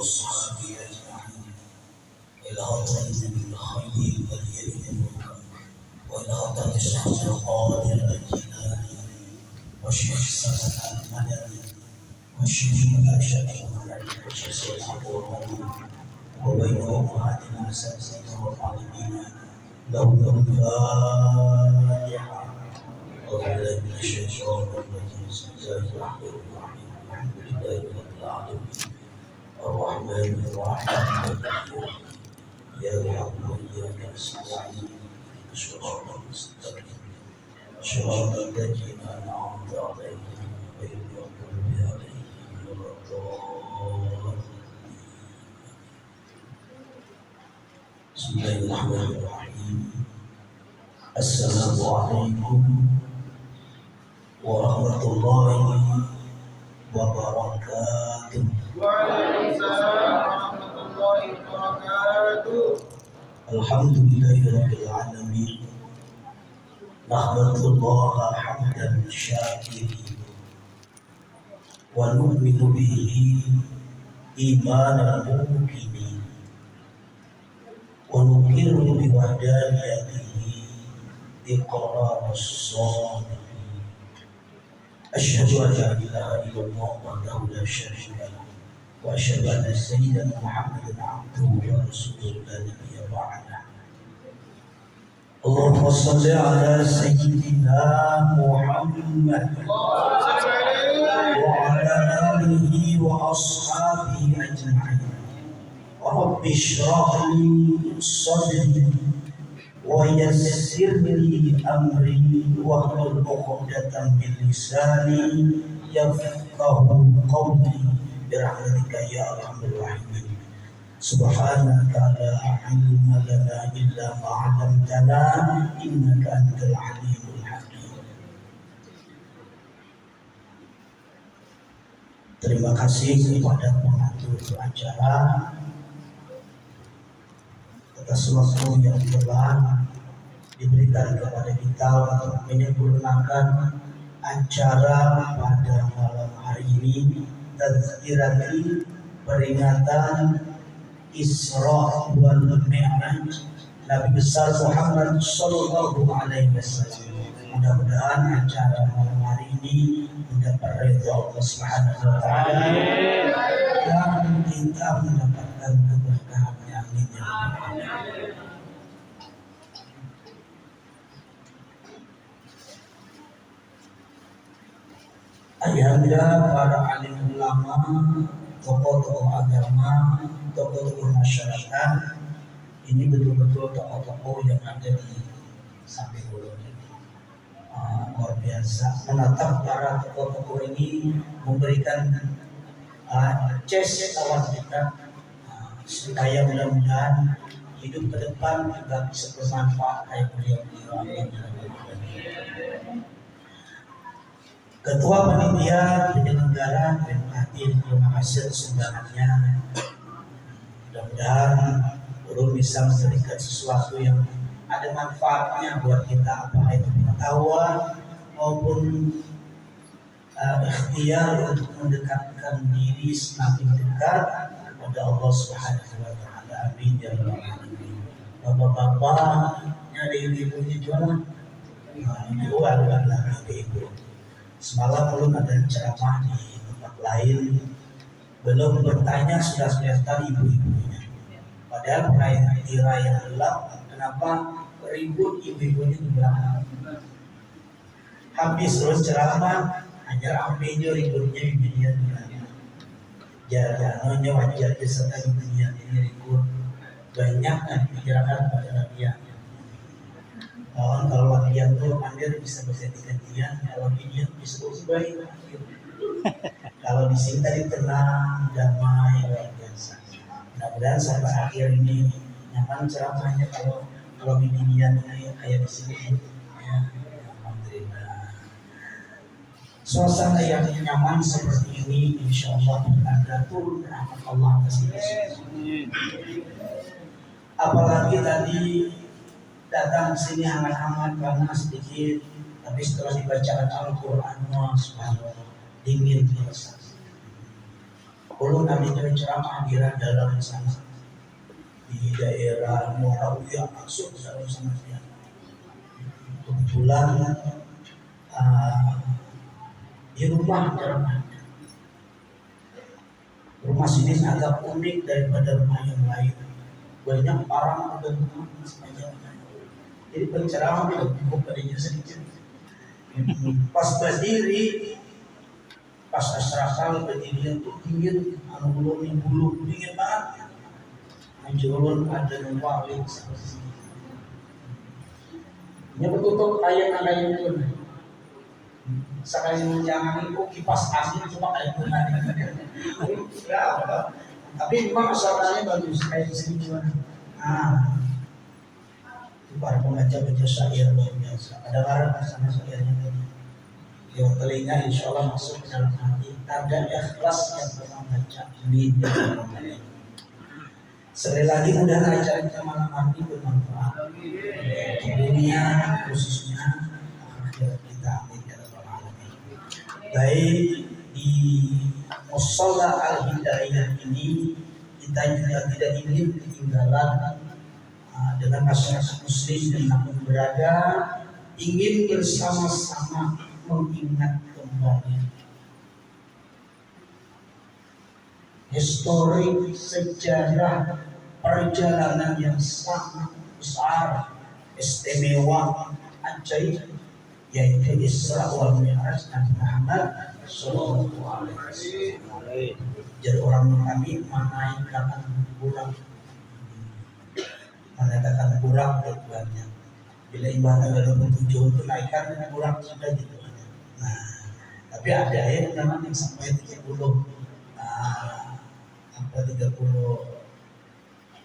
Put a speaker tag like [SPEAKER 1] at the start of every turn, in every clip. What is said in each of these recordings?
[SPEAKER 1] وأصحابه أجمعين إلى طريق الخير واليمين والكرم وإلى طريق الشيخ القادر الجيلاني والشيخ سلمان المدني والشيخ مرشد والشيخ الحضوري وبين أمهاتنا أساتذتنا والعالمين لهم الفاتحة. أعوذ بالله من الشيطان الرجيم بسم الله الرحمن الرحيم الحمد لله رب العالمين الرحمن الرحيم إياك نعبد وإياك نستعين صراط المستقيم صراط الذين أنعمت عليهم غير المغضوب عليهم ولا الضالين. بسم الله الرحمن الرحيم. السلام عليكم ورحمة الله وبركاته.
[SPEAKER 2] وعليكم السلام ورحمة الله وبركاته.
[SPEAKER 1] الحمد لله رب العالمين. نحمد الله حمدا شاكرين ونؤمن به إيمانا موقنين ونقر بوحدانيته إقرار الصالحين. أشهد أن لا إله إلا الله وحده لا شريك له وأشهد أن سيدنا محمدا عبده ورسوله لا نبي بعده. اللهم صل على سيدنا محمد وعلى آله وأصحابه أجمعين. رب اشرح لي صدري ويسر لي أمري واحلل عقدة من لساني يفقه قولي برحمتك يا أرحم الراحمين. سبحانك لا علم لنا إلا ما علمتنا إنك أنت العليم الحكيم. Terima kasih kepada pengatur acara atas waktu yang telah diberikan kepada kita untuk menyempurnakan acara pada malam hari ini, tazkirati peringatan Isra wal Mi'raj Nabi besar Muhammad sallallahu alaihi wasallam. Mudah-mudahan acara malam hari ini mendapat ridha Allah Subhanahu wa taala dan kita mendapatkan keberkahan. Amin ya rabbal alamin. Ayahanda para alim ulama, tokoh-tokoh agama, tokoh-tokoh masyarakat, ini betul-betul tokoh-tokoh yang ada di samping Ulu ini. Luar biasa menatap para tokoh-tokoh ini, memberikan ces lawan kita supaya mudah-mudahan hidup ke depan juga bisa bermanfaat kayak beliau-beliau. Amin. Ketua Panitia Penyelenggara terima kasih sumbangannya. Mudah-mudahan guru bisa memberikan sesuatu yang ada manfaatnya buat kita, apakah itu pengetahuan maupun ikhtiar untuk mendekatkan diri semakin dekat kepada Allah Subhanahu wa taala. Amin ya rabbal alamin. Bapak-bapaknya ada ibu-ibunya juga. Ini bukan lagi ibu. Semalam belum ada ceramah di tempat lain, belum bertanya sudah kelihatan ibu-ibunya. Padahal perayaan Tira yang gelap, kenapa ribut ibu-ibunya di belakang? Habis terus ceramah, hanya ramainya ributnya ibunya di belakang. Jangannya wajar serta ibunya ini ribut banyak yang dibicarakan pada latihan. Kalau latihan tuh pandir bisa berganti-gantian, kalau ini bisa baik. Kalau di sini tadi tenang, damai, luar biasa. Mudah-mudahan sampai akhir ini nyaman ceramahnya. Kalau beginian kayak di sini, ya, alhamdulillah. Suasana yang nyaman seperti ini, insya Allah bertanda turun rahmat Allah ke sini. Apalagi tadi datang sini hangat-hangat panas sedikit, tapi setelah dibacakan Al-Quran, subhanallah, dingin biasa. Ulun nanti ceramah di dalam sana di daerah Murawiyah masuk ke dalam sana. Kebetulan di rumah ceramah. Rumah sini agak unik daripada rumah yang lain. Banyak orang dan rumah sepanjang. Jadi penceramah tidak cukup padanya sedikit. Pas berdiri, pas asrasal berdiri itu dingin, ulun yang bulu dingin banget. Ulun ada wali sama sini. Nya betutup ayam itu. Sekali jangan itu kipas asli cuma kayak gimana. Ya, tapi memang suaranya bagus kayak di sini gimana. Para pembaca syair luar biasa. Ada barang sama syairnya tadi. Yang telinga insya Allah masuk ke dalam hati. Tanda ikhlas yang pernah baca. Amin. Sekali lagi mudah-mudahan acara kita malam hari bermanfaat. Di dunia khususnya akhirat kita. Amin. Baik di Mushola Al-Hidayah ini kita juga tidak ingin ketinggalan dengan masyarakat muslim dimanapun berada, ingin bersama-sama mengingat kembali histori sejarah perjalanan yang sangat besar, istimewa, ajaib, yaitu Isra wal Mi'raj Nabi Muhammad Sallallahu Alaihi Wasallam. Jadi orang kami menaikkan bulan, menandakan burak tujuannya. Bila ibadah ada tujuan itu naikkan burak sudah gitu. Nah, tapi ada yang memang yang sampai 30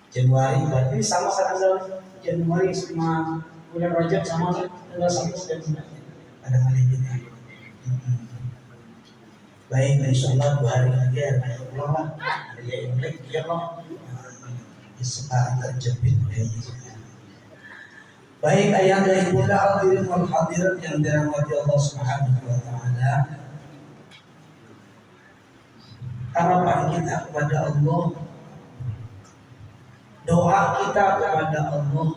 [SPEAKER 1] Januari, berarti sama tanggal Januari sama bulan Rajab sama tanggal 1 dan 9. Ada kali ini. Baik, insyaallah 2 hari lagi ada Allah, hari Imlek ya Allah. Sekarang terjepit kayaknya. Baik ayah dan ibu hadirin wal hadirat yang dirahmati Allah Subhanahu wa taala. Harapan kita kepada Allah, doa kita kepada Allah,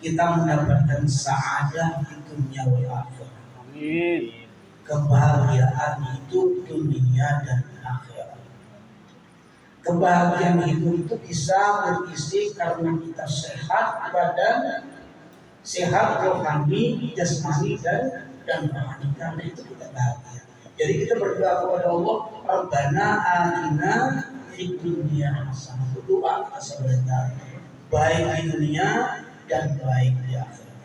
[SPEAKER 1] kita mendapatkan sa'adah di dunia wal akhirah. Amin. Kebahagiaan itu dunia dan akhirat. Kebahagiaan hidup itu bisa berisi karena kita sehat badan, sehat rohani, jasmani dan rohani. Karena itu kita bahagia. Jadi kita berdoa kepada Allah, Rabbana atina fid dunya hasanah. Doa kita sebentar, baik di dunia dan baik di akhirat.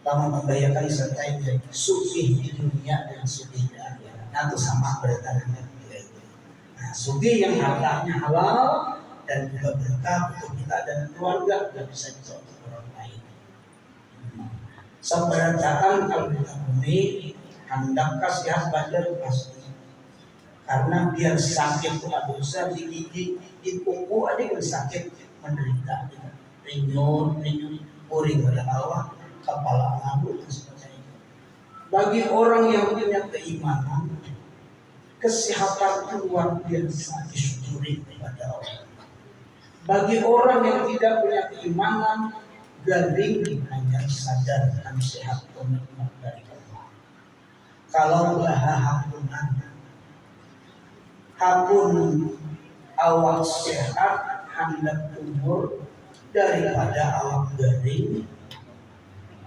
[SPEAKER 1] Kamu membayangkan serta sugih di dunia dan sugih di akhirat. Nah itu sama beritanya. Nah, sugih yang hartanya halal dan juga berkah untuk kita dan keluarga, dan bisa juga untuk orang lain. Seberatakan kalau kita bumi hendak kasihan badan pasti. Karena biar sakit pula dosa di gigi, di kuku ada yang sakit menderita. Rinyun, puring pada bawah, kepala ngabuk dan sebagainya. Bagi orang yang punya keimanan, kesehatan itu luar biasa disyukuri kepada Allah. Bagi orang yang tidak punya keimanan, garing hanya sadar dan sehat komitmen dari Allah. Kalau hakun awak sehat hendak umur daripada awak garing,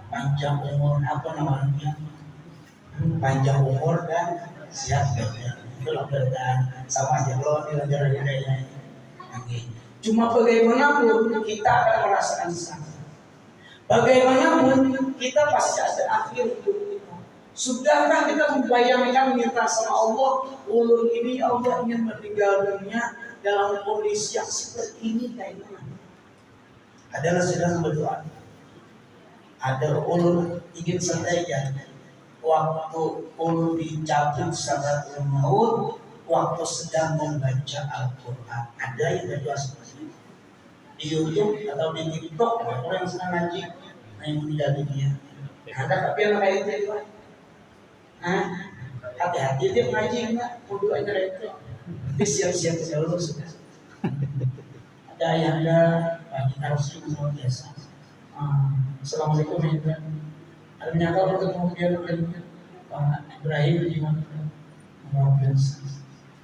[SPEAKER 1] panjang umur apa namanya, panjang umur dan sehat badan. Itulah perbedaan sama aja kalau nilai-nilainya. Cuma bagaimanapun kita akan merasakan sakit. Bagaimanapun kita pasti ada akhir hidup kita. Sudahkah kita membayangkan minta sama Allah, ulun ini Allah ingin meninggal dunia dalam kondisi yang seperti ini kayak mana? Adalah sedang berdoa. Ada ulun ingin saja waktu ulun dicabut sakaratul maut, waktu sedang membaca Al-Quran. Ada yang berdoa seperti itu di YouTube atau di TikTok, orang yang sedang ngaji yang meninggal dunia. Ada tapi yang kayak itu hati-hati dia ngaji enggak, kudu aja itu. Tapi siap-siap dulu sudah. Ada ayahanda Pak harus luar biasa. Assalamualaikum ya. Ada menyangka ketemu dia Pak Ibrahim gimana? Luar biasa.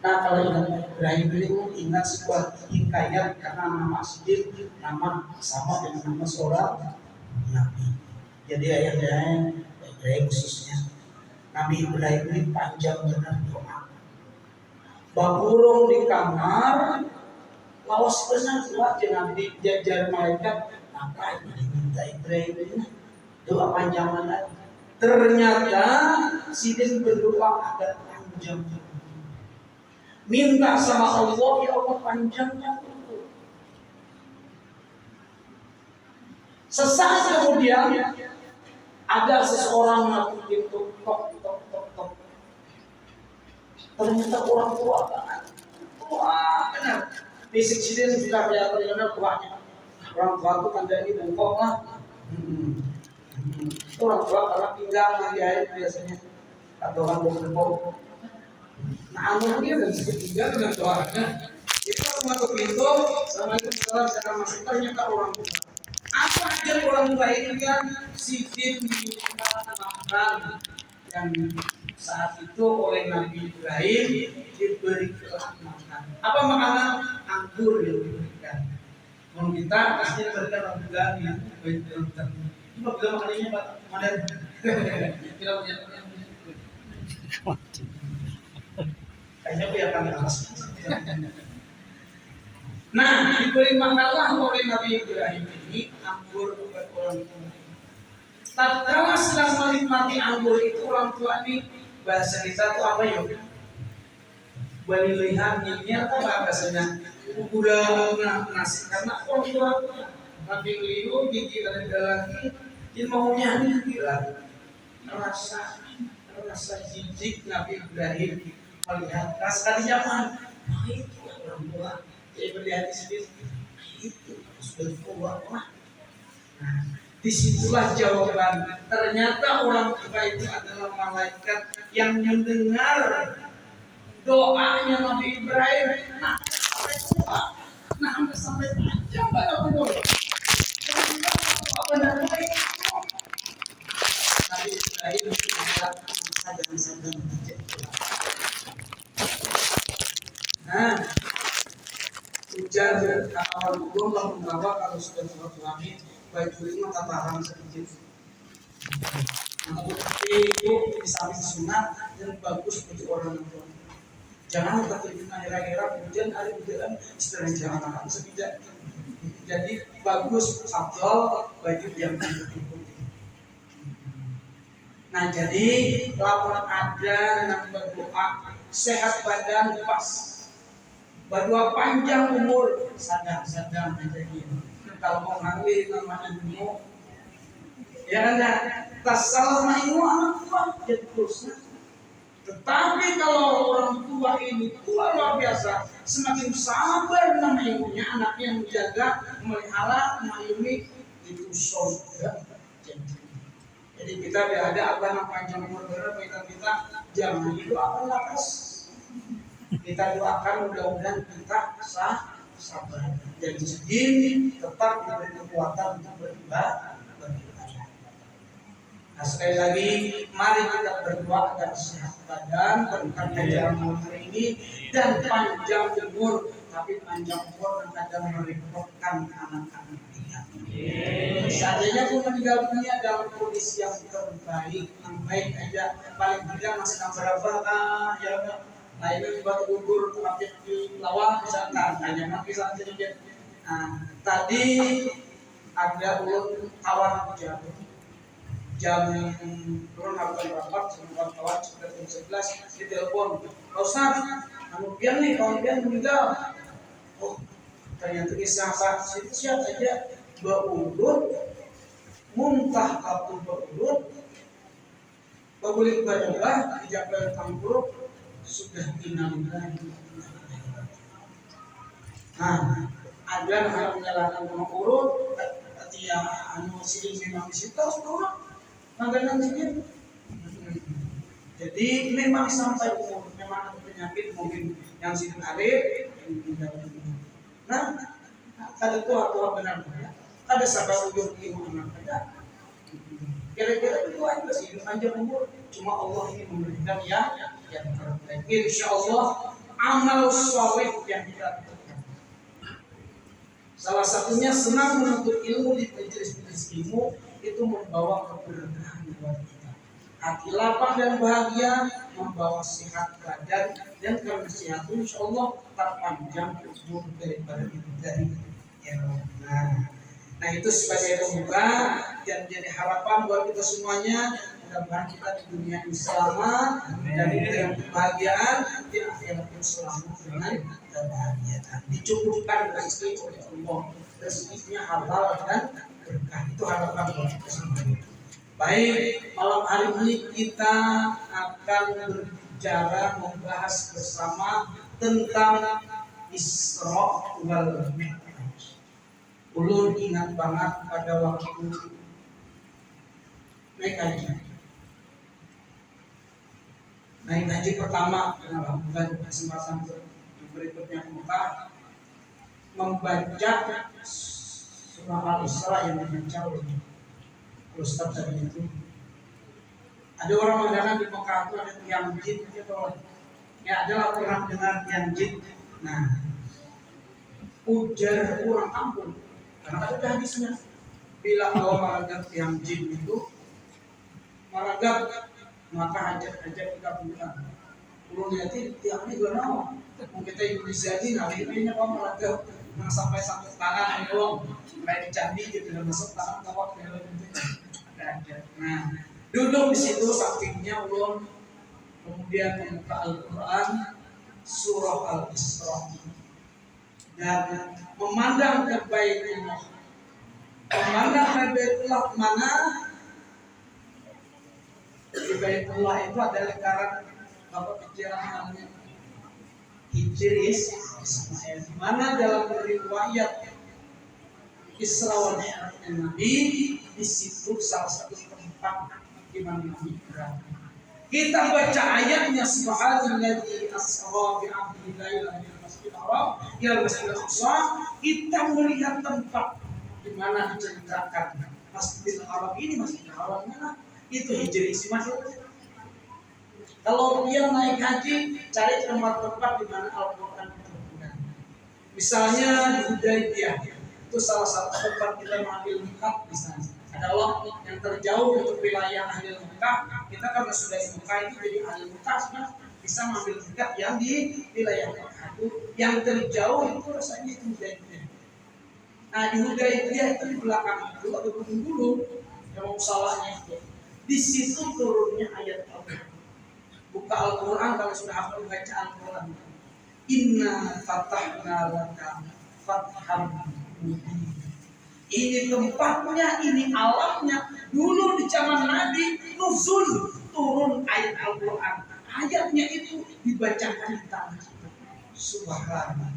[SPEAKER 1] Nah kalau ingat Ibrahim itu ingat sebuah hikayat karena nama asli nama sama dengan nama seorang nabi. Jadi ayahnya Ibrahim khususnya Nabi Ibrahim ini panjang benar doa. Baburung di kamar, lawas benar doa dengan dijajar malaikat. Maka ini diminta Ibrahim ini doa panjang mana? Ternyata sidin berdoa agak panjang. Minta sama Allah, ya Allah panjangnya dulu. Sesaat kemudian ada seseorang yang pintu tok. Ternyata orang tua banget. Tua benar. Fisik sidin sudah kelihatan benar tuanya. Orang tua itu tanda ini bengkok lah. Orang tua karena pinggang di air biasanya. Atau orang bengkok. Nah, dia dari segi pinggang dengan doanya. Itu semua ke pintu, sama itu setelah saya masuk ternyata orang tua. Apa aja orang tua ini kan sidin makan yang saat itu oleh Nabi Ibrahim diberikan makan. Apa makanan? Anggur yang diberikan. Kalau kita pasti berikan alhamdulillah yang diberikan. Cuma bila makanannya Pak modern. Kita punya kayaknya kelihatan keras. Nah, diberi makanlah oleh Nabi Ibrahim ini anggur buat orang tua. Tatkala sedang menikmati anggur itu orang tua ini bahasa kita tuh apa ya? Balilihannya apa bahasanya? Udah nasi karena orang tua Nabi Ibrahim gigi lagi dia maunya gila rasa jijik Nabi Ibrahim melihat sekali zaman itu orang tua dia melihat di sini itu sudah tua lah. Nah, disitulah jawaban. Ternyata orang tua itu adalah malaikat yang mendengar doanya Nabi Ibrahim. Nah, sampai tua, sampai panjang banget betul. Apa namanya? Nabi Ibrahim adalah sadar. Nah, ujar awal Allah membawa kalau sudah suami baik itu tak tahan sedikit. Nah, itu bisa sunat dan bagus bagi orang tua. Jangan terkena era-era hujan hari hujan istilahnya jangan makan sebijak. Jadi bagus afdal bagi yang mengikuti. Nah jadi laporan ada yang berdoa sehat badan pas, berdoa panjang umur sadang aja gitu. Kalau mau ngambil nama ilmu, ya kan ya tasal sama ilmu anak tua jadi terus. Tetapi kalau orang tua ini tua luar biasa, semakin sabar nama ilmunya, anaknya menjaga, memelihara, mengayomi itu surga. Jadi kita berada apa yang panjang umur benar kita jangan itu akan lapas. Kita doakan mudah-mudahan kita sabar dan sedih tetap diberi kekuatan untuk beribadah. Nah sekali lagi mari kita berdoa agar sehat badan berkat ajaran malam hari ini dan panjang umur, tapi panjang umur dan kadang merepotkan anak-anak kita. Seandainya pun meninggal dunia dalam kondisi yang terbaik, yang baik aja, paling tidak masih berapa ya. Nah ini buat gugur terakhir di lawang misalkan, hanya nanti saja sedikit. Nah tadi ada ulun kawan jam turun harus rapat sama kawan sekitar jam 11 di telepon. Ustaz, kemudian nih kawan dia meninggal. Oh ternyata kisah siapa aja berulut, muntah kapur berulut, berulit berubah, tidak bertangguh, sudah inangkan. Nah, ada yang menyalahkan sama urut, tapi yang sidin memang di situ urut, makanan sedikit. Jadi memang sampai umur, memang ada penyakit mungkin
[SPEAKER 2] yang sini Arif yang tinggal ini. Nah, kada tua benar ya. Kada sabar ujung ilmu anak kada. Kira-kira itu aja sih, panjang umur. Cuma Allah ini memberikan yang terbaik. Insya Allah amal soleh yang kita lakukan. Salah satunya senang menuntut ilmu di majelis-majelis ilmu itu membawa keberkahan buat kita. Hati lapang dan bahagia, membawa sehat badan, dan karena sehat itu insya Allah terpanjang umur daripada itu dari yang nah itu sebagai pembuka dan jadi harapan buat kita semuanya. Mudah-mudahan kita di dunia ini selamat dan diberikan kebahagiaan, di akhirat pun selamat dengan kebahagiaan. Dicukupkan rezeki oleh Allah, rezekinya halal dan berkah. Itu harapan buat kita semuanya. Baik, malam hari ini kita akan berbicara membahas bersama tentang Isra wal Mi'raj. Ulun ingat banget pada waktu naik haji pertama, bukan kesempatan berikutnya muka membaca surah Al-Isra yang dibaca oleh Ustaz tadi itu. Ada orang mengatakan di Mekah itu ada tiang jin gitu. Ya adalah pernah dengar tiang jin. Nah, ujar orang kampung karena ada hadisnya. Bila Allah meragat tiang jin itu meragat maka hajat-hajat kita punya. Ulun lihatin tiangnya juga nama. Mungkin kita Indonesia ini hari apa meragat yang sampai satu tangan ini doang. Kayak di candi gitu dan masuk tangan kawat gitu. Nah, duduk di situ sampingnya ulun kemudian membuka Al-Quran surah Al-Isra dan memandang ke Baitullah. Memandang ke Baitullah mana? Di Baitullah itu ada lingkaran bapak pikiran namanya Hijris Ismail. Mana dalam riwayat Isra wal Mi'raj Nabi di situ salah satu tempat di mana Nabi berada. Kita baca ayatnya subhanalladzi asra bi 'abdihi lailan minal masjidil haram ila masjidil aqsa, kita melihat tempat di mana diceritakan Masjidil Haram ini. Masjidil Haram mana? Itu Hijri Ismail. Kalau dia naik haji, cari tempat-tempat di mana Al-Quran diturunkan. Misalnya di Hudaybiyah, itu salah satu tempat kita mengambil nikah di sana. Adalah yang terjauh untuk wilayah ahli Mekah. Kita karena sudah di Mekah itu jadi ahli Mekah, bisa mengambil nikah yang di wilayah Mekah itu. Yang terjauh itu rasanya itu Hudaybiyah. Nah di Hudaybiyah itu di belakang itu ada gunung dulu yang mau salahnya itu. Di situ turunnya ayat Al-Quran. Buka Al-Quran kalau sudah hafal baca Al-Quran. Inna fatahna laka fatham mubin. Ini tempatnya, ini alamnya. Dulu di zaman Nabi nuzul turun ayat Al-Quran. Ayatnya itu dibacakan di tangan kita. Subhanallah.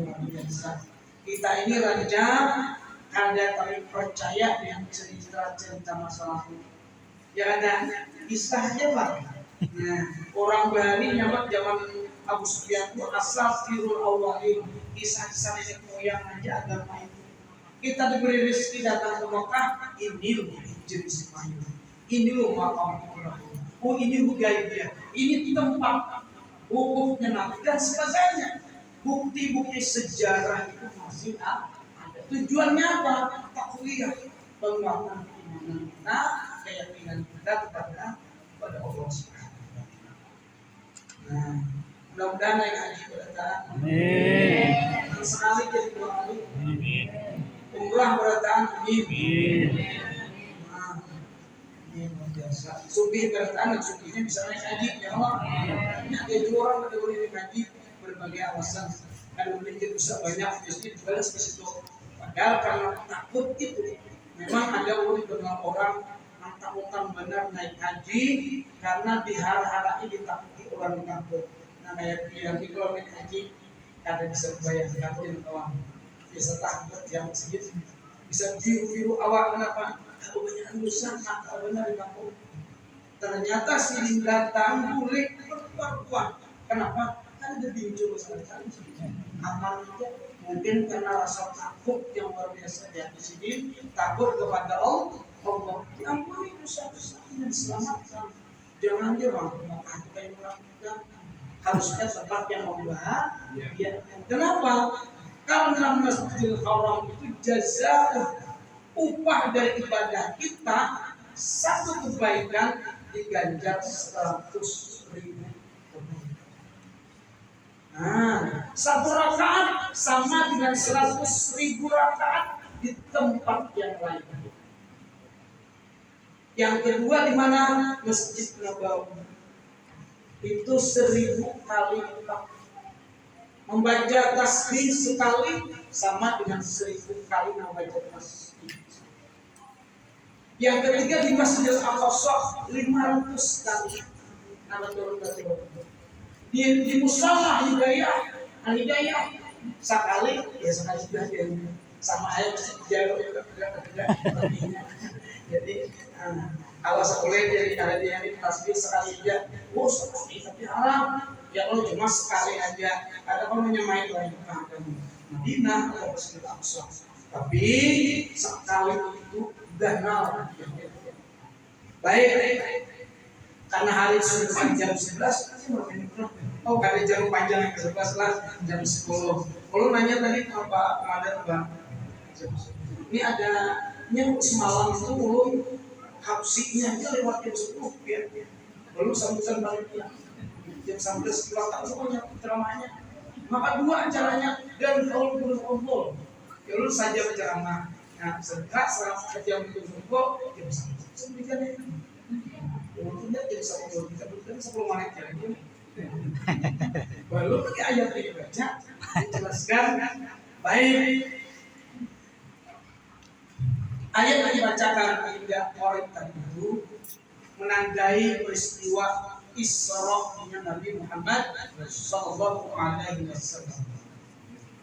[SPEAKER 2] Luar biasa. Kita ini raja ada tapi percaya dengan cerita-cerita masa lalu. Ya ada kisahnya Pak. Nah, orang Bali nyamat zaman Abu Sufyan itu asafirul awalin. Kisah-kisah nenek moyang aja agama itu. Kita diberi rezeki datang ke Mekah, ini loh jenis Ismail. Ini loh makam Ibrahim. Oh ini Hudaybiyah. Ini tempat wukufnya Nabi dan sebagainya. Bukti-bukti sejarah itu masih ada. Tujuannya apa? Takwiyah, penguatan keimanan kita, keyakinan kita kepada Allah Subhanahu wa Ta'ala. Nah, mudah-mudahan naik haji bertahan. Amin. Sekali jadi 2 kali. Amin. Umrah bertahan. Amin. Nah, ini luar biasa. Sufi bertahan dan sufinya bisa naik haji ya Allah. Ini ada 2 orang pada boleh naik haji berbagai alasan. Ada boleh bisa banyak jadi balas ke situ. Padahal karena takut itu, memang ada beberapa orang mentang-mentang benar naik haji karena dihara-harai ditakuti orang takut. Nah kayak yang itu kalau naik haji ada bisa bayangkan kawan, bisa takut yang sedikit, bisa biru-biru awak kenapa? Kebanyakan dosa maka benar takut. Ternyata si datang boleh berbuat. Kenapa? kan dibincang sekali. Aman itu mungkin karena rasa takut yang luar biasa ya di sini, takut kepada Allah. Diampuni dosa-dosanya, diselamatkan. Jangan dia mau apa yang melakukan. Harusnya tempat yang membahagiakan. Kenapa? Karena Masjidil Haram itu jazaa, upah dari ibadah kita, satu kebaikan diganjar 100.000. Nah, satu rakaat sama dengan 100.000 rakaat di tempat yang lain. Yang kedua di mana? Masjid Nabawi. Itu 1000 kali lipat. Membaca tasbih sekali sama dengan 1000 kali membaca tasbih. Yang ketiga di Masjidil Aqsa 500 kali. Di Musala Hidayah sekali ya sekali sudah dia sama aja mesti jago juga. Jadi kalau sekolah jadi ada yang tasbih sekali aja, sekali tapi haram. Ya kalau cuma sekali aja, ada kalau menyamai lain bahkan Madinah atau Masjidil Aqsa. Tapi sekali itu ganal. Baik. Karena hari sudah jam 11, oh karena jam panjang yang ke-11 lah jam 10. Kalau nanya tadi apa ada Bang? Ini ada yang semalam itu ulun hapsinya aja lewat jam 10 ya. Belum sambutan baliknya. Jam 11 keluar semuanya ceramahnya. Maka dua acaranya dan kalau belum kumpul. Ya lu saja berceramah. Nah, setelah jam kumpul jam 11 ya. Mungkin dia jadi 10 kita berikan 10 menit lagi. Baru pakai ayat ini baca, dijelaskan. Baik. Ayat yang dibacakan hingga orang tadi itu menandai peristiwa Isra-nya Nabi Muhammad Sallallahu Alaihi Wasallam.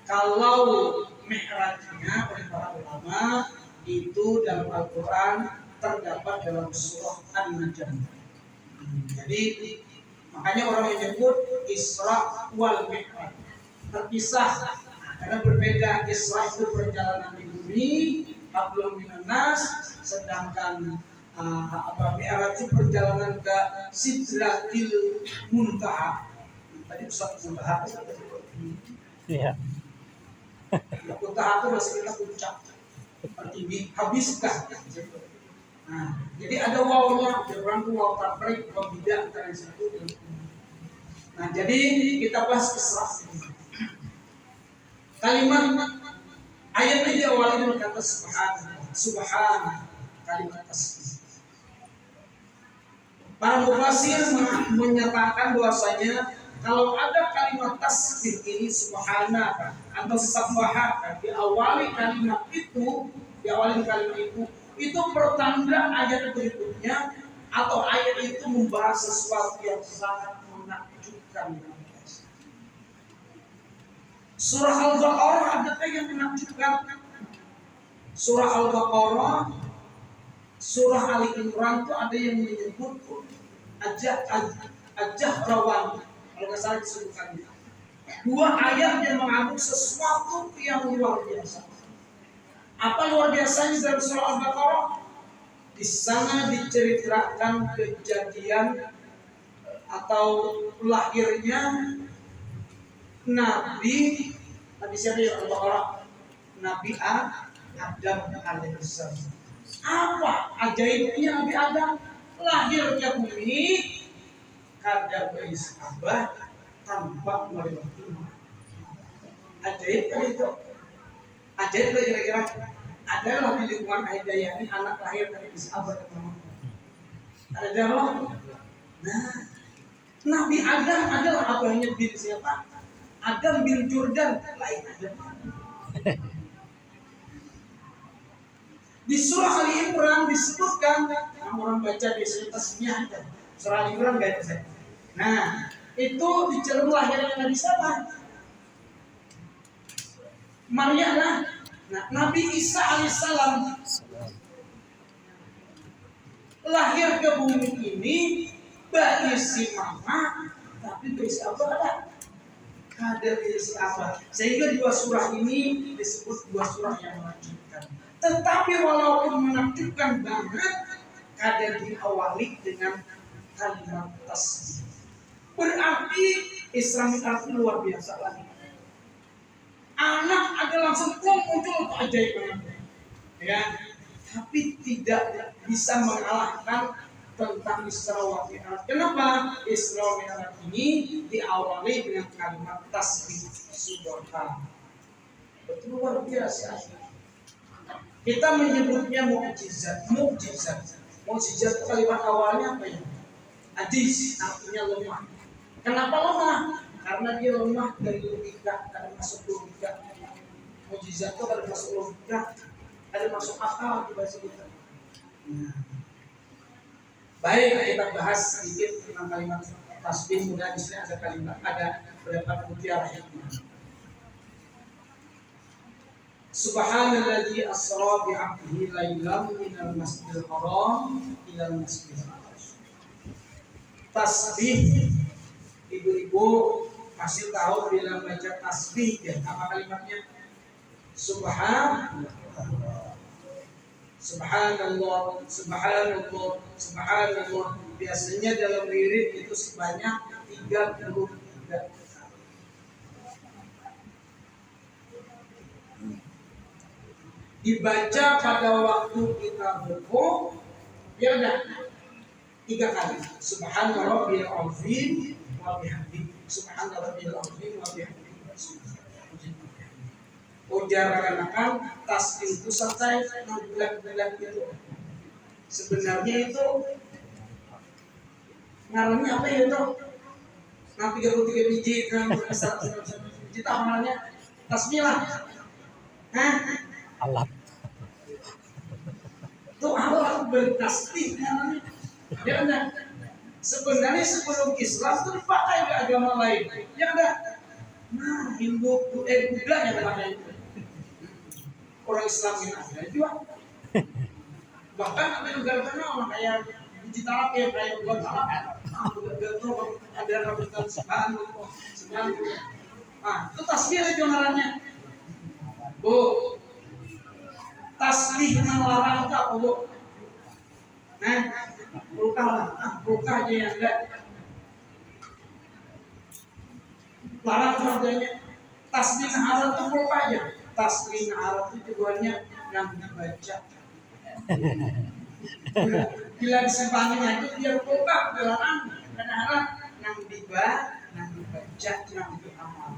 [SPEAKER 2] Kalau Mi'rajnya oleh para ulama itu dalam Al-Quran terdapat dalam surah An-Najm. Jadi makanya orang yang menyebut Isra wal Mi'raj terpisah karena berbeda. Isra itu perjalanan di bumi, hablum minan nas, sedangkan Mi'raj itu perjalanan ke Sidratil Muntaha. Tadi Ustaz membahas iya. Muntaha itu masih kita puncak tertinggi, habiskah? Nah, jadi ada wawnya, orang tuh waw tafrik, waw bida antara yang satu dan nah, jadi kita bahas Isra. Kalimat ayat ini awalnya dengan kata subhan, kalimat tasbih. Para mufasir menyatakan bahwasanya kalau ada kalimat tasbih ini subhanaka atau sabbahaka diawali kalimat itu, itu pertanda ayat berikutnya atau ayat itu membahas sesuatu yang sangat menakjubkan. Surah Al-Baqarah ada yang menakjubkan. Surah Al-Baqarah, Surah Ali Imran itu ada yang menyebut Al-Jahrawan, kalau nggak salah disebutkan. Dua ayat yang mengandung sesuatu yang luar biasa. Apa luar biasanya dalam surah Al-Baqarah? Di sana diceritakan kejadian atau lahirnya Nabi siapa ya Al-Baqarah? Nabi Adam alaihissalam. Apa ajaibnya Nabi Adam? Lahir ke bumi kada bersahabat tanpa melewati. Ajaib kan itu. Ajaib kira-kira adalah di lingkungan Hidayah ini anak lahir dari sahabat yang ada darah. Nah, Nabi Adam adalah abahnya bin siapa? Adam bin Jordan, lain Adam. Di surah Ali Imran disebutkan, orang baca di tasbihnya ada. Surah Ali Imran enggak ada. Nah, itu diceritakan lahirnya Nabi siapa? Maryam. Nah, Nabi Isa alaihissalam lahir ke bumi ini berisi mama, tapi berisi apa ada? kadar diri apa. Sehingga dua surah ini disebut dua surah yang menakjubkan. Tetapi walaupun menakjubkan banget, kadar diawali dengan kalimat tasbih. Berarti Islam itu luar biasa lagi. Anak ada langsung muncul keajaiban, ya. Tapi tidak bisa mengalahkan tentang Isra wa Mi'raj. Kenapa? Isra wa Mi'raj ini diawali dengan kalimat tasbih subhanallah. Betul luar biasa. Kita menyebutnya mukjizat. Mukjizat itu kalimat awalnya apa ya? Hadis, artinya lemah. Kenapa lemah? Karena dia lemah dari logika, ada masuk logika. Mukjizat itu ada masuk logika, ada masuk akal di bahasa kita. Baik, kita bahas sedikit tentang kalimat tasbih. Mudah di sini ada beberapa mutiara hikmah. Subhanalladzi asra bi 'abdihi lailan minal masjidil haram ilal masjidil aqsa. Tasbih, ibu-ibu pasti tahu bila baca tasbih ya, apa kalimatnya? Subhanallah, subhanallah. Biasanya dalam wirid itu sebanyak 33. Dibaca pada waktu kita rukuk, ya udah 3 kali. Subhana rabbiyal azim wa bihamdihi. Subhana rabbiyal azim wa bihamdihi. Ujar katakan tasbih itu sampai 6 bulan itu. Sebenarnya itu ngarannya apa ya itu? 33 biji kan biji namanya tasbih lah. Hah?
[SPEAKER 3] Alat.
[SPEAKER 2] Itu alat bertasbih namanya. Ya enggak? Sebenarnya sebelum Islam itu dipakai di agama lain. Ya enggak? Nah, Buddha yang pakai itu. Orang Islam yang ada juga. Bahkan ada negara terkenal kayak digital kayak buat apa? Ada ratusan sekian. Ah, itu tasbih itu ngarannya. Bu, tasbih melarang tak bu? Nah, buka lah, buka aja yang enggak. Larang harganya. Tasbih haram itu buka aja. Tasbih haram itu tujuannya yang dibaca. Bila disimpannya itu dia buka, dilarang. Kadang-kadang yang dibaca, yang diamal.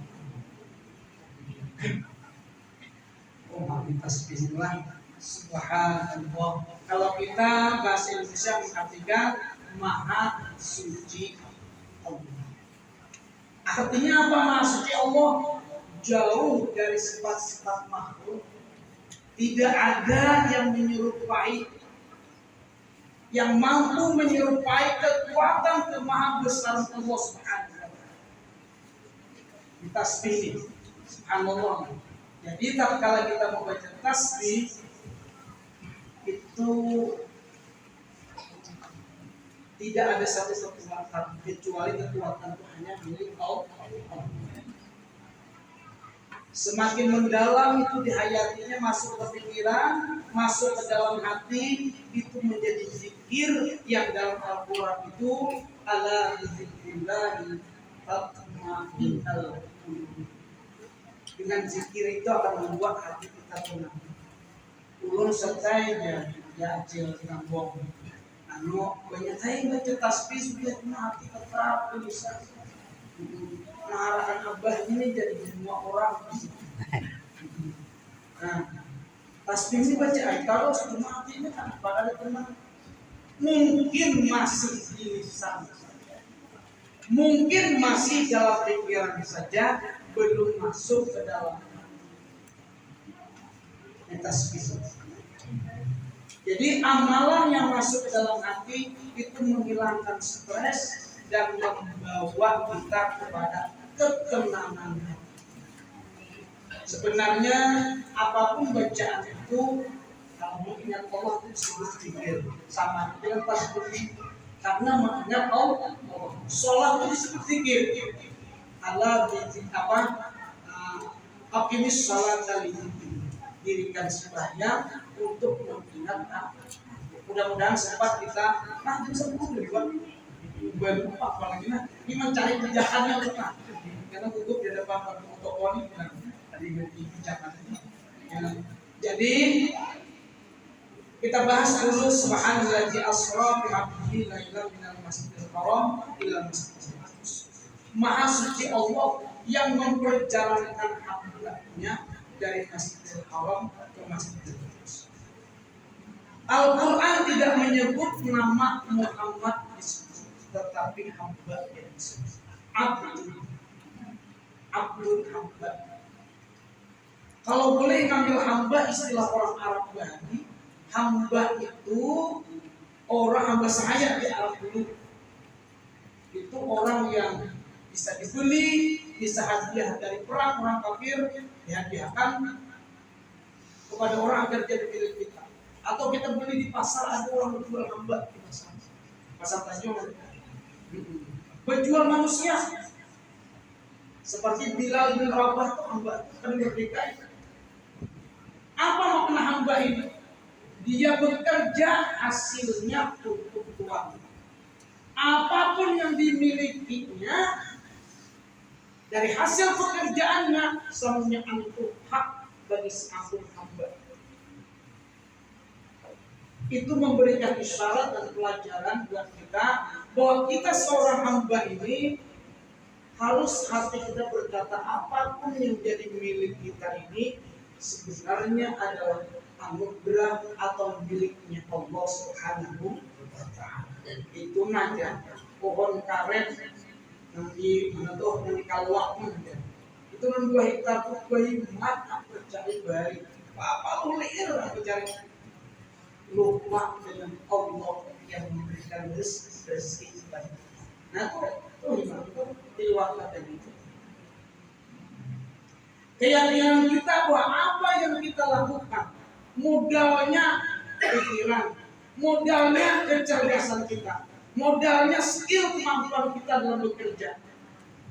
[SPEAKER 2] Bismillah, subhanallah. Kalau kita bahasa Indonesia mengartikan maha suci Allah. Artinya apa maha suci Allah? Jauh dari sifat-sifat makhluk. Tidak ada yang menyerupai, yang mampu menyerupai kekuatan kemahabesaran Allah Subhanahu wa taala. Tasbih, subhanallah. Jadi tatkala kita membaca tasbih itu tidak ada satu kekuatan kecuali kekuatan itu hanya milik Allah. Semakin mendalam itu dihayatinya, masuk ke pikiran, masuk ke dalam hati, itu menjadi zikir yang dalam Al-Quran itu ala zikrillahi tatma'innul qulub. Dengan zikir itu akan membuat hati kita tenang. Ulun sertai ya acil kampung. Banyak saya baca tasbih sudah hati tetap bisa. Mengarahkan abah ini jadi semua orang. Nah, tasbih ini baca ayat kalau cuma hatinya kan pada tenang. Mungkin masih di lisan, mungkin masih dalam pikiran saja, belum masuk ke dalam tasbih. Jadi amalan yang masuk ke dalam hati itu menghilangkan stres dan membawa kita kepada ketenangan hati. Sebenarnya apapun bacaan itu, kalau mengingat Allah itu disebut zikir, sama dengan tasbih. Karena mengingat Allah, sholat itu disebut zikir. ala bidik aqimis salat lidzikri, dirikan sembahyang untuk mengingat aku. Mudah-mudahan sempat kita jam 10 lewat lupa apalagi ini mencari kerjaannya lupa karena gugup di depan toko ini tadi bicara. Jadi kita bahas dulu subhanallazi asra bi 'abdihi lailan minal masjidil haram ila masjidil aqsa. Maha suci Allah yang memperjalankan hambanya dari Masjidil Haram ke Masjidil Aqsa. Al-Quran tidak menyebut nama Muhammad disebut, tetapi hamba yang disebut. Abdul hamba. Kalau boleh ngambil hamba istilah orang Arab tadi, hamba itu orang hamba sahaya di Arab dulu. Itu orang yang bisa dibeli, bisa hadiah dari perang orang kafir, dihadiahkan kepada orang agar jadi milik kita. Atau kita beli di pasar, ada orang menjual hamba di pasar Tanjung. Berjual manusia, seperti Bilal bin Rabah itu hamba kan merdeka. Apa makna hamba ini? Dia bekerja hasilnya untuk Tuhan. Apapun yang dimilikinya dari hasil pekerjaannya semuanya untuk hak bagi seorang hamba. Itu memberikan isyarat dan pelajaran buat kita bahwa kita seorang hamba ini harus hati kita berkata apapun yang jadi milik kita ini sebenarnya adalah anugerah atau miliknya Allah Subhanahu wa Ta'ala. Itu aja pohon karet yang di mana tuh yang di Kalwak itu 2 hektar tuh bayi mat aku cari bayi apa lu liir aku cari lupa dengan Allah yang memberikan rezeki bayi. Nah tuh gimana tuh diwakilkan itu keyakinan kita bahwa apa yang kita lakukan modalnya pikiran, modalnya kecerdasan kita, modalnya skill kemampuan kita dalam bekerja.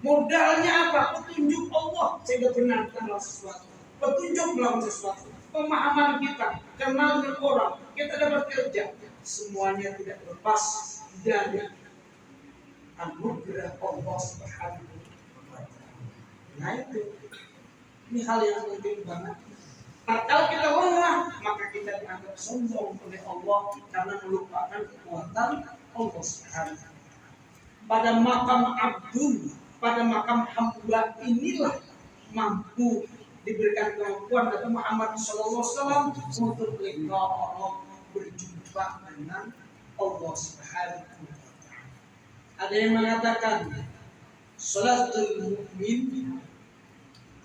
[SPEAKER 2] Modalnya apa? Petunjuk Allah sehingga benar kita melakukan sesuatu. Petunjuk melakukan sesuatu. Pemahaman kita, kenal dengan orang, kita dapat kerja. Semuanya tidak lepas dari anugerah Allah Subhanahu wa Ta'ala. Nah itu, ini hal yang penting banget. Kalau kita lengah, maka kita dianggap sombong oleh Allah karena melupakan kekuatan Allah Subhanahu. Pada makam abdul, pada makam hamba inilah mampu diberikan kemampuan dari Muhammad SAW untuk Allah berjumpa dengan Allah Subhanahu. Ada yang mengatakan salatul mu'min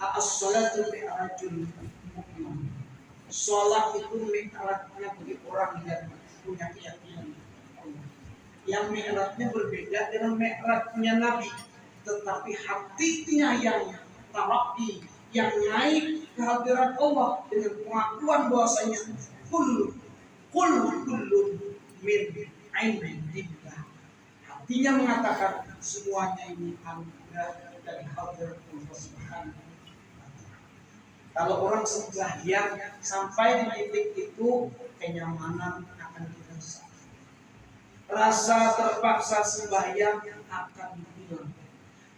[SPEAKER 2] as-salatul mi'rajul mu'min. Salat itu mi'rajnya bagi orang yang punya keyakinan Allah. Yang mi'rajnya berbeda dengan mi'rajnya Nabi, tetapi hatinya yang taraqi, yang naik ke hadirat Allah dengan pengakuan bahwasanya kullun min indillah. Hatinya mengatakan semuanya ini anugerah dari hadirat Allah Subhanahu. Kalau orang sembahyang sampai di titik itu kenyamanan akan dirasakan. Rasa terpaksa sembahyang akan hilang.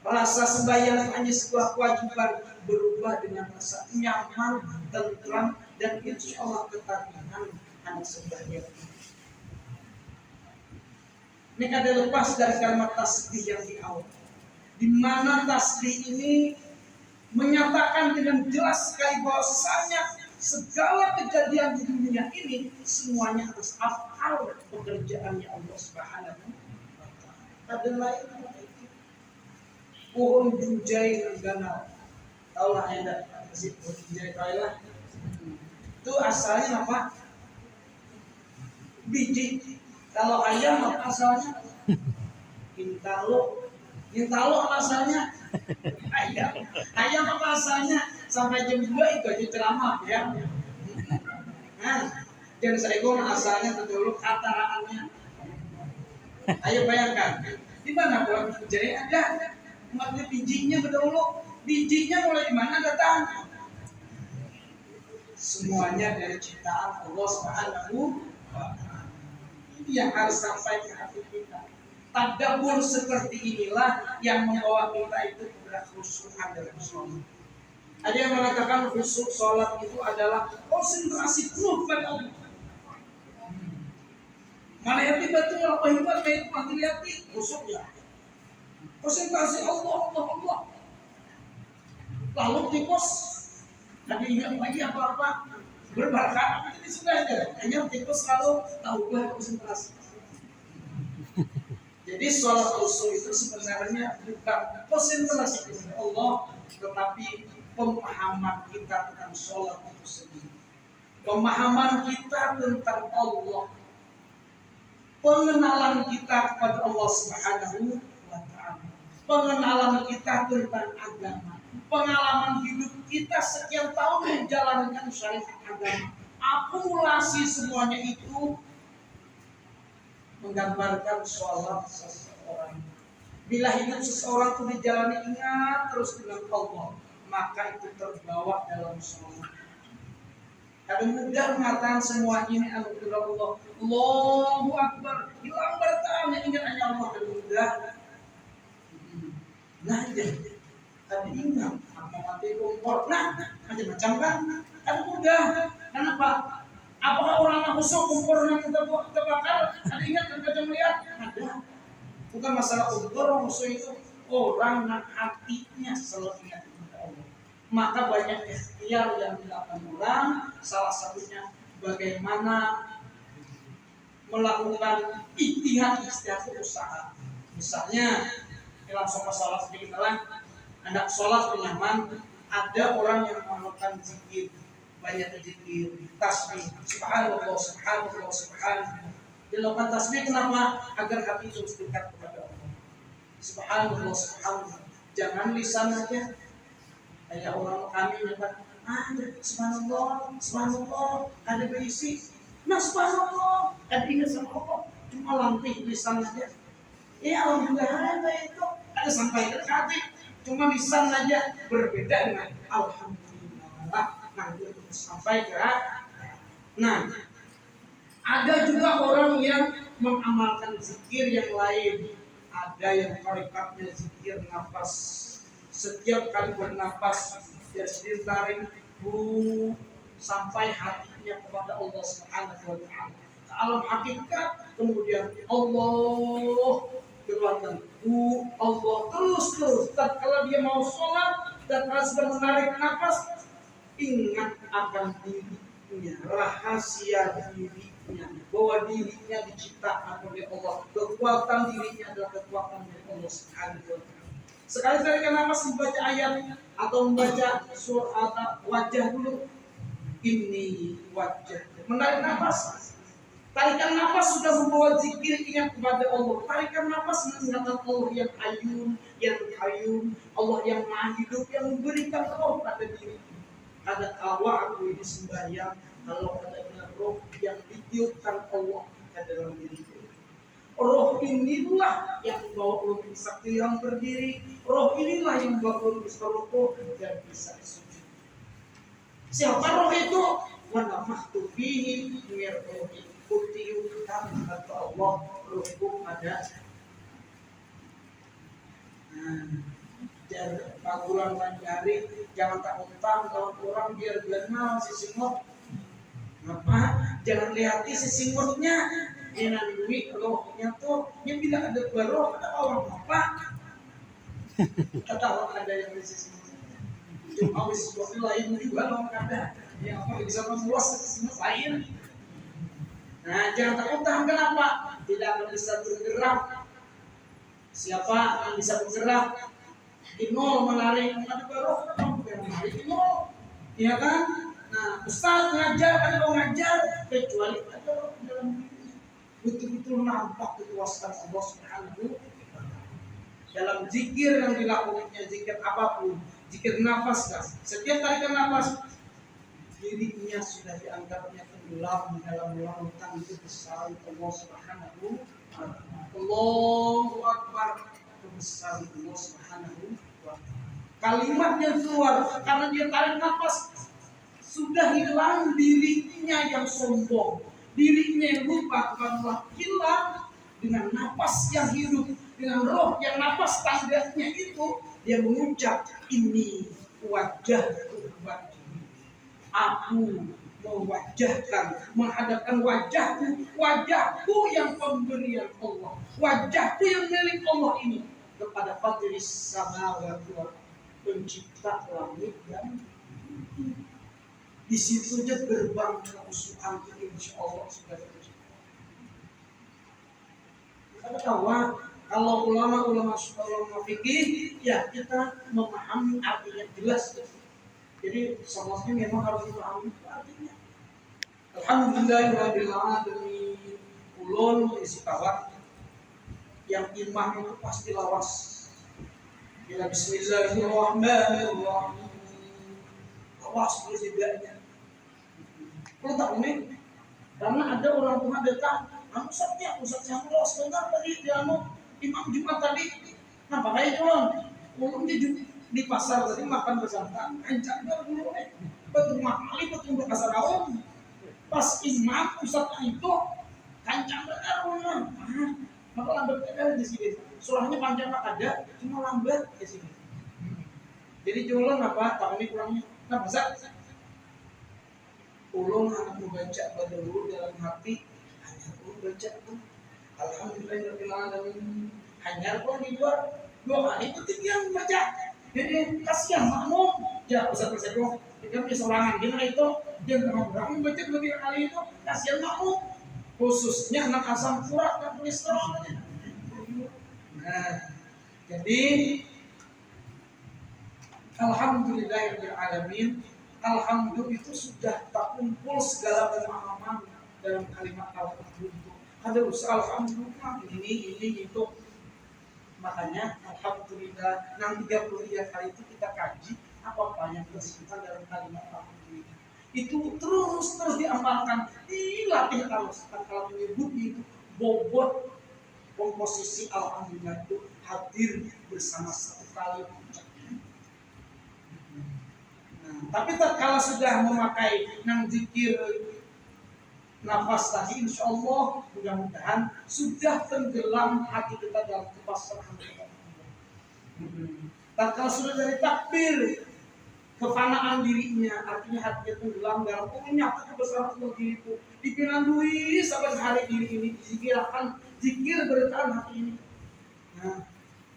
[SPEAKER 2] Rasa sembahyang hanya sebuah kewajiban berubah dengan rasa nyaman, tentram, dan insya Allah ketagihan anak sembahyang. Ini ada lepas dari kalimat tasbih yang di awal, di mana tasbih ini menyatakan dengan jelas sekali bahwasanya segala kejadian di dunia ini semuanya atas afal pekerjaannya Allah Subhanahu wa Ta'ala. Ada lain pohon junjai ganal, tahu lah ya, masih pohon junjai Thailand. Itu asalnya apa? Biji. Kalau ayam apa asalnya? Intalo. Intalo asalnya ayam. Ayam apa asalnya? Sampai jam 2 itu aja ceramah ya. Nah, dan Saigon asalnya betul kataraannya. Ayo bayangkan, di mana pohon junjai ada? Umatnya bijinya berdahulu, bijinya mulai di mana datang? Semuanya dari ciptaan Allah Subhanahu wa Ta'ala. Ini yang harus sampai ke hati kita. Tadabbur seperti inilah yang membawa kita itu kepada khusyukan dalam sholat. Ada yang mengatakan khusyuk sholat itu adalah konsentrasi penuh pada Allah. Mana yang betul apa hebat kayak itu lihat khusyuknya. Konsentrasi Allah. Lalu tikus, tadi ingat lagi apa berbakat itu sudah ada. Hanya tikus selalu tahu konsentrasi. Jadi sholat khusyuk itu sebenarnya bukan konsentrasi kepada Allah, tetapi pemahaman kita tentang sholat itu sendiri. Pemahaman kita tentang Allah, pengenalan kita kepada Allah Subhanahu wa Ta'ala, pengenalan kita tentang agama, pengalaman hidup kita sekian tahun menjalankan syariat agama, akumulasi semuanya itu menggambarkan sholat seseorang. Bila hidup seseorang itu dijalani ingat terus dengan Allah, maka itu terbawa dalam sholat. Ada mudah mengatakan semua ini anugerah Allah. Allahu Akbar. Hilang bertanya ingat hanya Allah dan mudah. Nah, tadi ingat apa mati kompor. Nah, macam-macam kan? Ada mudah. Kenapa? Apakah orang yang khusyuk kompor yang terbakar? Ada ingat dan baca melihat? Ada. Bukan masalah kompor, orang khusyuk itu orang yang hatinya selalu ingat kepada Allah. Maka banyak ikhtiar yang dilakukan orang, salah satunya bagaimana melakukan ijtihad usaha. Misalnya, langsung ke sholat sedikit lah. Anak sholat penyaman, ada orang yang melakukan zikir, banyak zikir, tasbih, subhanallah, dilakukan tasbih kenapa? Agar hati terus dekat kepada Allah. Subhanallah, jangan lisan aja. Kayak orang kami nyebut, subhanallah, ada berisi. Nah, subhanallah, ada ingat sama Allah, cuma lantih lisan aja. Ya, alhamdulillah itu ada sampai ke hati, cuma lisan aja berbeda dengan alhamdulillah. Nah, itu sampai ke. Nah, ada juga orang yang mengamalkan zikir yang lain. Ada yang tarikatnya zikir nafas. Setiap kali bernapas dia sendiri tarik sampai hatinya kepada Allah Subhanahu wa Ta'ala. Alam hakikat kemudian Allah keluarkan Allah terus. Dan kalau dia mau sholat dan harus menarik nafas, ingat akan dirinya, rahasia dirinya, bahwa dirinya diciptakan oleh Allah. Kekuatan dirinya adalah kekuatan dari Allah Subhanahu wa Ta'ala. Sekali tarikan nafas membaca ayat atau membaca surat wajah dulu. Ini wajah. Menarik nafas. Tarikan nafas sudah membawa zikir ingat kepada Allah. Tarikan nafas mengingatkan Allah yang Qayyum, Allah yang Maha Hidup, yang memberikan roh pada diri. Ada tawa aku ini sembahyang, kalau ada roh yang ditiupkan Allah ke dalam diri. Roh inilah yang membawa ulun bisa qiyam berdiri. Roh inilah yang membawa ulun bisa rukuk dan bisa sujud. Siapa roh itu? Wa nafahtu fihi min ruhi. Kutiupkan kata Allah ruhku pada. Pagulan manjari, jangan takut-takut kalau orang biar kenal si singot. Apa? Jangan lihati si singotnya. Yang duit rohnya tuh, dia bilang ada baroh, ada orang apa? Kata orang ada yang di sisi cuma sesuatu lain juga orang ada yang apa bisa meluas ke sini lain. Nah, jangan takut tahan kenapa? Tidak akan bisa bergerak. Siapa yang bisa bergerak? Di nol menarik, ada baroh, yang menarik di nol, iya kan? Nah, Ustaz ngajar, ada orang ngajar, kecuali ada orang dalam betul-betul nampak kekuasaan Allah Subhanahu wa Ta'ala. Dalam zikir yang dilakukannya, zikir apapun, zikir nafas kan. Setiap tarikan nafas, dirinya sudah dianggapnya tenggelam dalam lautan itu besar Allah Subhanahu wa Ta'ala. Allahu Akbar. besar Allah Subhanahu wa Ta'ala. Kalimat yang keluar karena dia tarik nafas, sudah hilang dirinya yang sombong, dirinya yang lupa kepada Allah, hilang dengan nafas yang hidup, dengan roh yang nafas tangganya itu, dia mengucap, ini wajahku bagi, aku mewajahkan, menghadapkan wajahku yang pemberian Allah, wajahku yang milik Allah ini kepada Fatiris samawati wal ardh, pencipta langit dan bumi. Di situ aja gerbang kekhusyuan insya Allah sudah tercipta. Kita tahu kalau ulama fikih ya kita memahami artinya jelas. Jadi semuanya memang harus dipahami artinya. Alhamdulillahirabbil alamin. Ulun isi kawat yang imam itu pasti lawas. Bila bismillahirrahmanirrahim. Lawas terus tidaknya. Perlu tak nih? Karena ada orang tua datang, Ustaz yang lawas sebentar tadi dia imam Jumat tadi. Nah pakai jualan. Ulun di pasar tadi makan bersama, encak dulu betul mahali betul pasar awam. Pas imam Ustaz itu kancang benar. Maka lambat ada di sini. Surahnya panjang ada, cuma lambat di sini. Jadi jualan apa? Tahun ini kurangnya. Nah, masa ulun anak membaca dulu dalam hati, hanya ulun baca pun. Alhamdulillahirabbil alamin. Hanya pun di dua kali itu dia membaca. Jadi kasihan makmum. Ya Ustaz dong. Dia punya seorangan gimana itu? Dia berang membaca dua kali itu kasihan makmum. Khususnya anak asam urat dan kolesterol. Nah, jadi alhamdulillahirabbil alamin. Alhamdulillah itu sudah terkumpul segala pemahaman dalam kalimat alhamdulillah. Ada usaha alhamdulillah ini itu. Makanya alhamdulillah 33 kali itu kita kaji apa yang tersebut dalam kalimat alhamdulillah. Itu terus diamalkan, dilatih terus. Kalau menyebut itu bobot komposisi alhamdulillah itu hadir bersama satu kali ucapan. Nah, tapi kalau sudah memakai nang zikir nafas tadi, insya Allah mudah-mudahan sudah tenggelam hati kita dalam kepasrahan kita. Dan kalau sudah dari takbir kefanaan dirinya, artinya hatinya tenggelam dalam menyatu kebesaran Allah diriku, dipinandui sampai hari diri ini, dizikirkan zikir bertahan hati ini. Nah,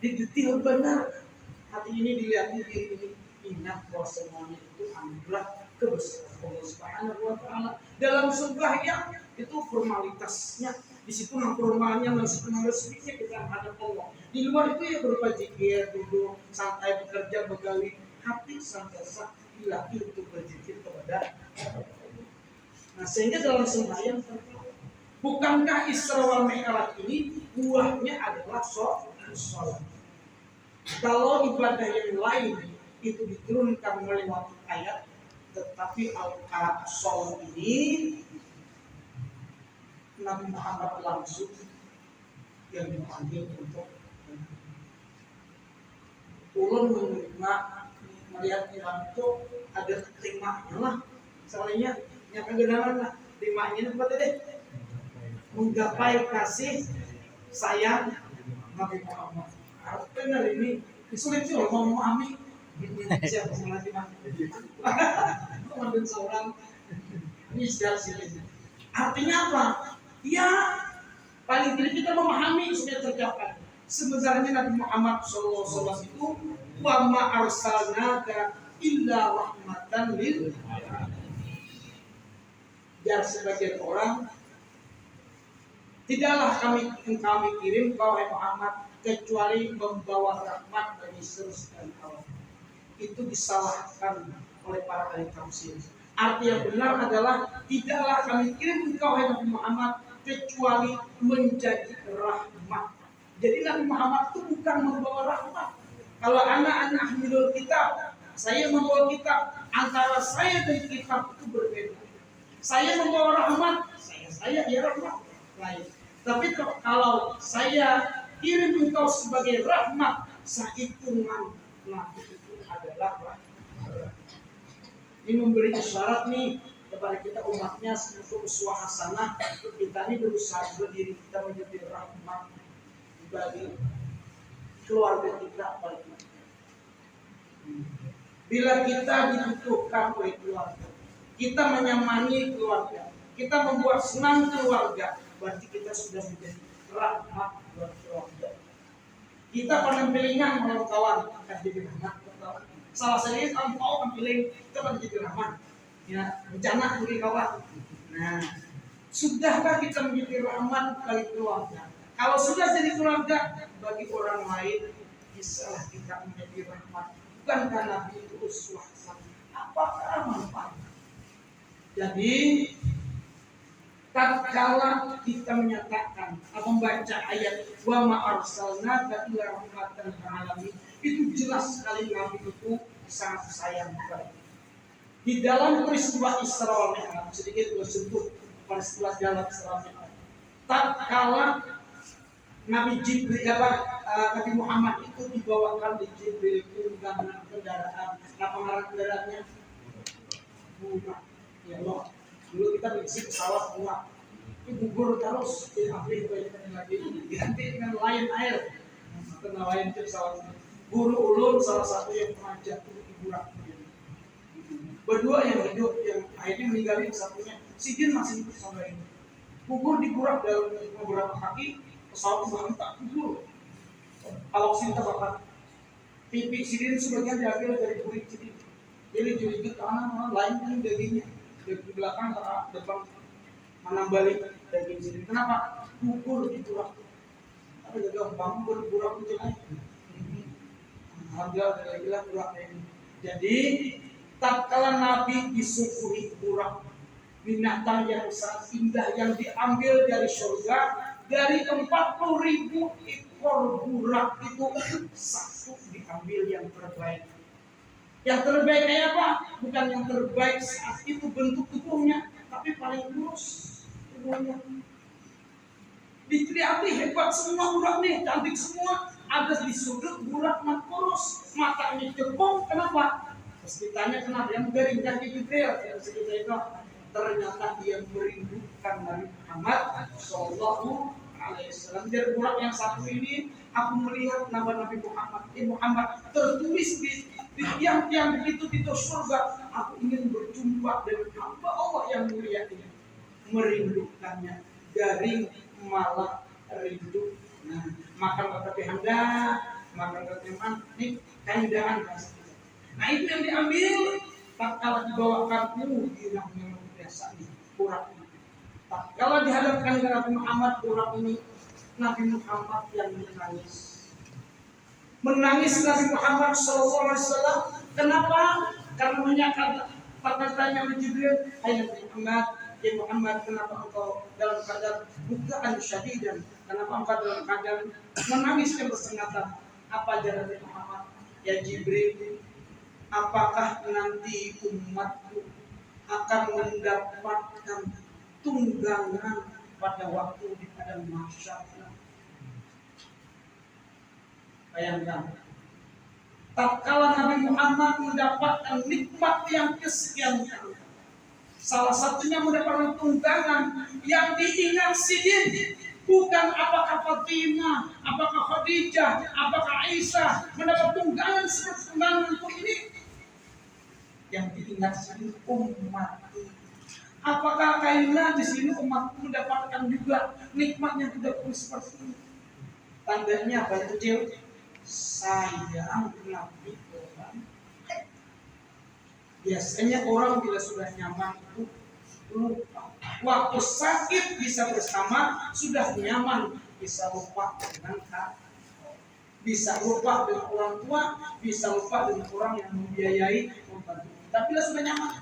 [SPEAKER 2] didetil benar hati ini, dilihat diri ini, ingat bahwa semuanya itu anugerah kebesaran Allah Subhanahu wa Ta'ala. Dalam sembahyang itu formalitasnya, di situ formalnya masih resminya kita menghadap Allah. Di luar itu ya berupa zikir, duduk, santai, bekerja, begawi, hati senantiasa dilatih untuk berzikir kepada Allah. Nah, sehingga dalam sembahyang bukankah Isra wal Mi'raj ini buahnya adalah sholat. Kalau ibadah yang lain itu diturunkan melewati ayat, tetapi sholat ini Nabi Muhammad langsung yang dipanggil untuk ulun melihat Imam itu ada timahnya lah, soalnya yang kegenaran lah timahnya apa tadi? Menggapai kasih sayang Nabi Muhammad. Harus benar ini sulit sih mau memahami siapa yang lagi mah. Kemudian seorang ini istilah sini. Artinya apa? Ya paling tidak kita memahami supaya tercapai. Sebenarnya Nabi Muhammad SAW itu wa ma arsalnaka illa rahmatan lil alamin. Biar sebagian orang tidaklah kami kirim wahai Muhammad kecuali membawa rahmat bagi seluruh sekalian alam. Itu disalahkan oleh para ahli tafsir. Arti yang benar adalah tidaklah kami kirim engkau wahai Nabi Muhammad kecuali menjadi rahmat. Jadi Nabi Muhammad itu bukan membawa rahmat. Kalau anak ahmilul kitab, saya membawa kitab, antara saya dan kitab itu berbeda. Saya membawa rahmat, saya ya rahmat lain. Tapi kalau saya kirim engkau sebagai rahmat. Sahitungan Nabi itu adalah rahmat. Ini memberi isyarat nih kepada kita umatnya untuk uswah hasanah. Kita ini berusaha berdiri kita menjadi rahmat bagi keluarga kita. Bila kita dibutuhkan oleh keluarga, kita menyamani keluarga, kita membuat senang keluarga, berarti kita sudah menjadi rahmat buat keluarga. Kita paling pilingan kalau kawan akan jadi rahmat. Salah saya kalau mau pilih kita akan jadi rahmat. Ya, bencana bagi kawan. Nah, sudahkah kita menjadi rahmat bagi keluarga? Kalau sudah jadi keluarga, bagi orang lain bisalah kita menjadi rahmat. Bukan karena itu uswah hasanah. Apakah manfaatnya? Jadi tatkala kita menyatakan atau membaca ayat wa ma arsalnaka illa rahmatan lil alamin, itu jelas sekali Nabi itu sangat sayang kepada kita. Di dalam peristiwa Isra wal Mi'raj sedikit bersentuh peristiwa dalam Isra wal Mi'raj. Tatkala Nabi Nabi Muhammad itu dibawakan di Jibril tunggangan kendaraan. Apa merek kendaraannya? Bunga. Ya Allah. Dulu kita beli pesawat bunga. Itu gugur terus diambil banyak lagi diganti dengan Lion Air. Karena Lion itu pesawat guru ulun salah satu yang pernah jatuh di burak. Berdua yang hidup, yang akhirnya meninggal satunya. Sidin masih hidup sampai ini. Gugur di burak dalam beberapa kaki. Pesawat itu tak gugur. Kalau sini terbakar. Pipi Sidin sebagian diambil dari kulit Sidin. Jadi juri kanan lain pun dagingnya. Di belakang depan menambali daging Sidin. Kenapa? Gugur di burak. Tapi jaga bangun burak itu naik. Harga gila burak ini. Jadi tatkala Nabi disuguhi burak, binatang yang sangat indah yang diambil dari surga, dari 40.000 ekor burak itu satu diambil yang terbaik. Yang terbaik kayak apa? Bukan yang terbaik saat itu bentuk tubuhnya, tapi paling lurus tubuhnya. Dilihat hebat semua burak nih, cantik semua. Ada di sudut burak kurus, matanya cebong. Kenapa? Terus ditanya kenapa yang garing kaki Jibril. Itu ternyata dia merindukan Nabi Muhammad Sallallahu Alaihi Wasallam. Dari burak yang satu ini, aku melihat nama Nabi Muhammad tertulis di tiang-tiang begitu di surga. Aku ingin berjumpa dengan hamba Allah yang mulia ini. Merindukannya dari malah rindu. Nah, makan kata handa, makan kata manik, keindahan. Nah itu yang diambil. Tatkala dibawakan girang yang biasa di burak ini. Tatkala dihadapkan ke Nabi Muhammad burak ini, Nabi Muhammad yang menangis. Menangis Nabi Muhammad SAW. Kenapa? Karena menyatakan perkataannya Jibril, hai Nabi Muhammad, ya Muhammad, kenapa engkau dalam keadaan bukaan syadidan? Kenapa engkau dalam keadaan menangis yang bersengatan? Apa jalan Nabi Muhammad? Ya Jibril, apakah nanti umatku akan mendapatkan tunggangan pada waktu di padang mahsyar? Bayangkan, tatkala Nabi Muhammad mendapatkan nikmat yang kesekian kali, salah satunya mendapatkan tunggangan yang diingat Sidin. Bukan apakah Fatimah, apakah Khadijah, apakah Aisyah mendapat tunggangan seperti tunggangan ini. Yang diingat Sidin umat. Apakah kainnya di sini umat mendapatkan juga nikmat yang tidak pun seperti ini? Tandanya apa kecil? Sayang Nabi orang. Biasanya orang bila sudah nyaman itu lupa. Waktu sakit bisa bersama, sudah nyaman bisa lupa dengan bisa lupa dengan orang tua, bisa lupa dengan orang yang membiayai membantu. Tapi bila sudah nyaman.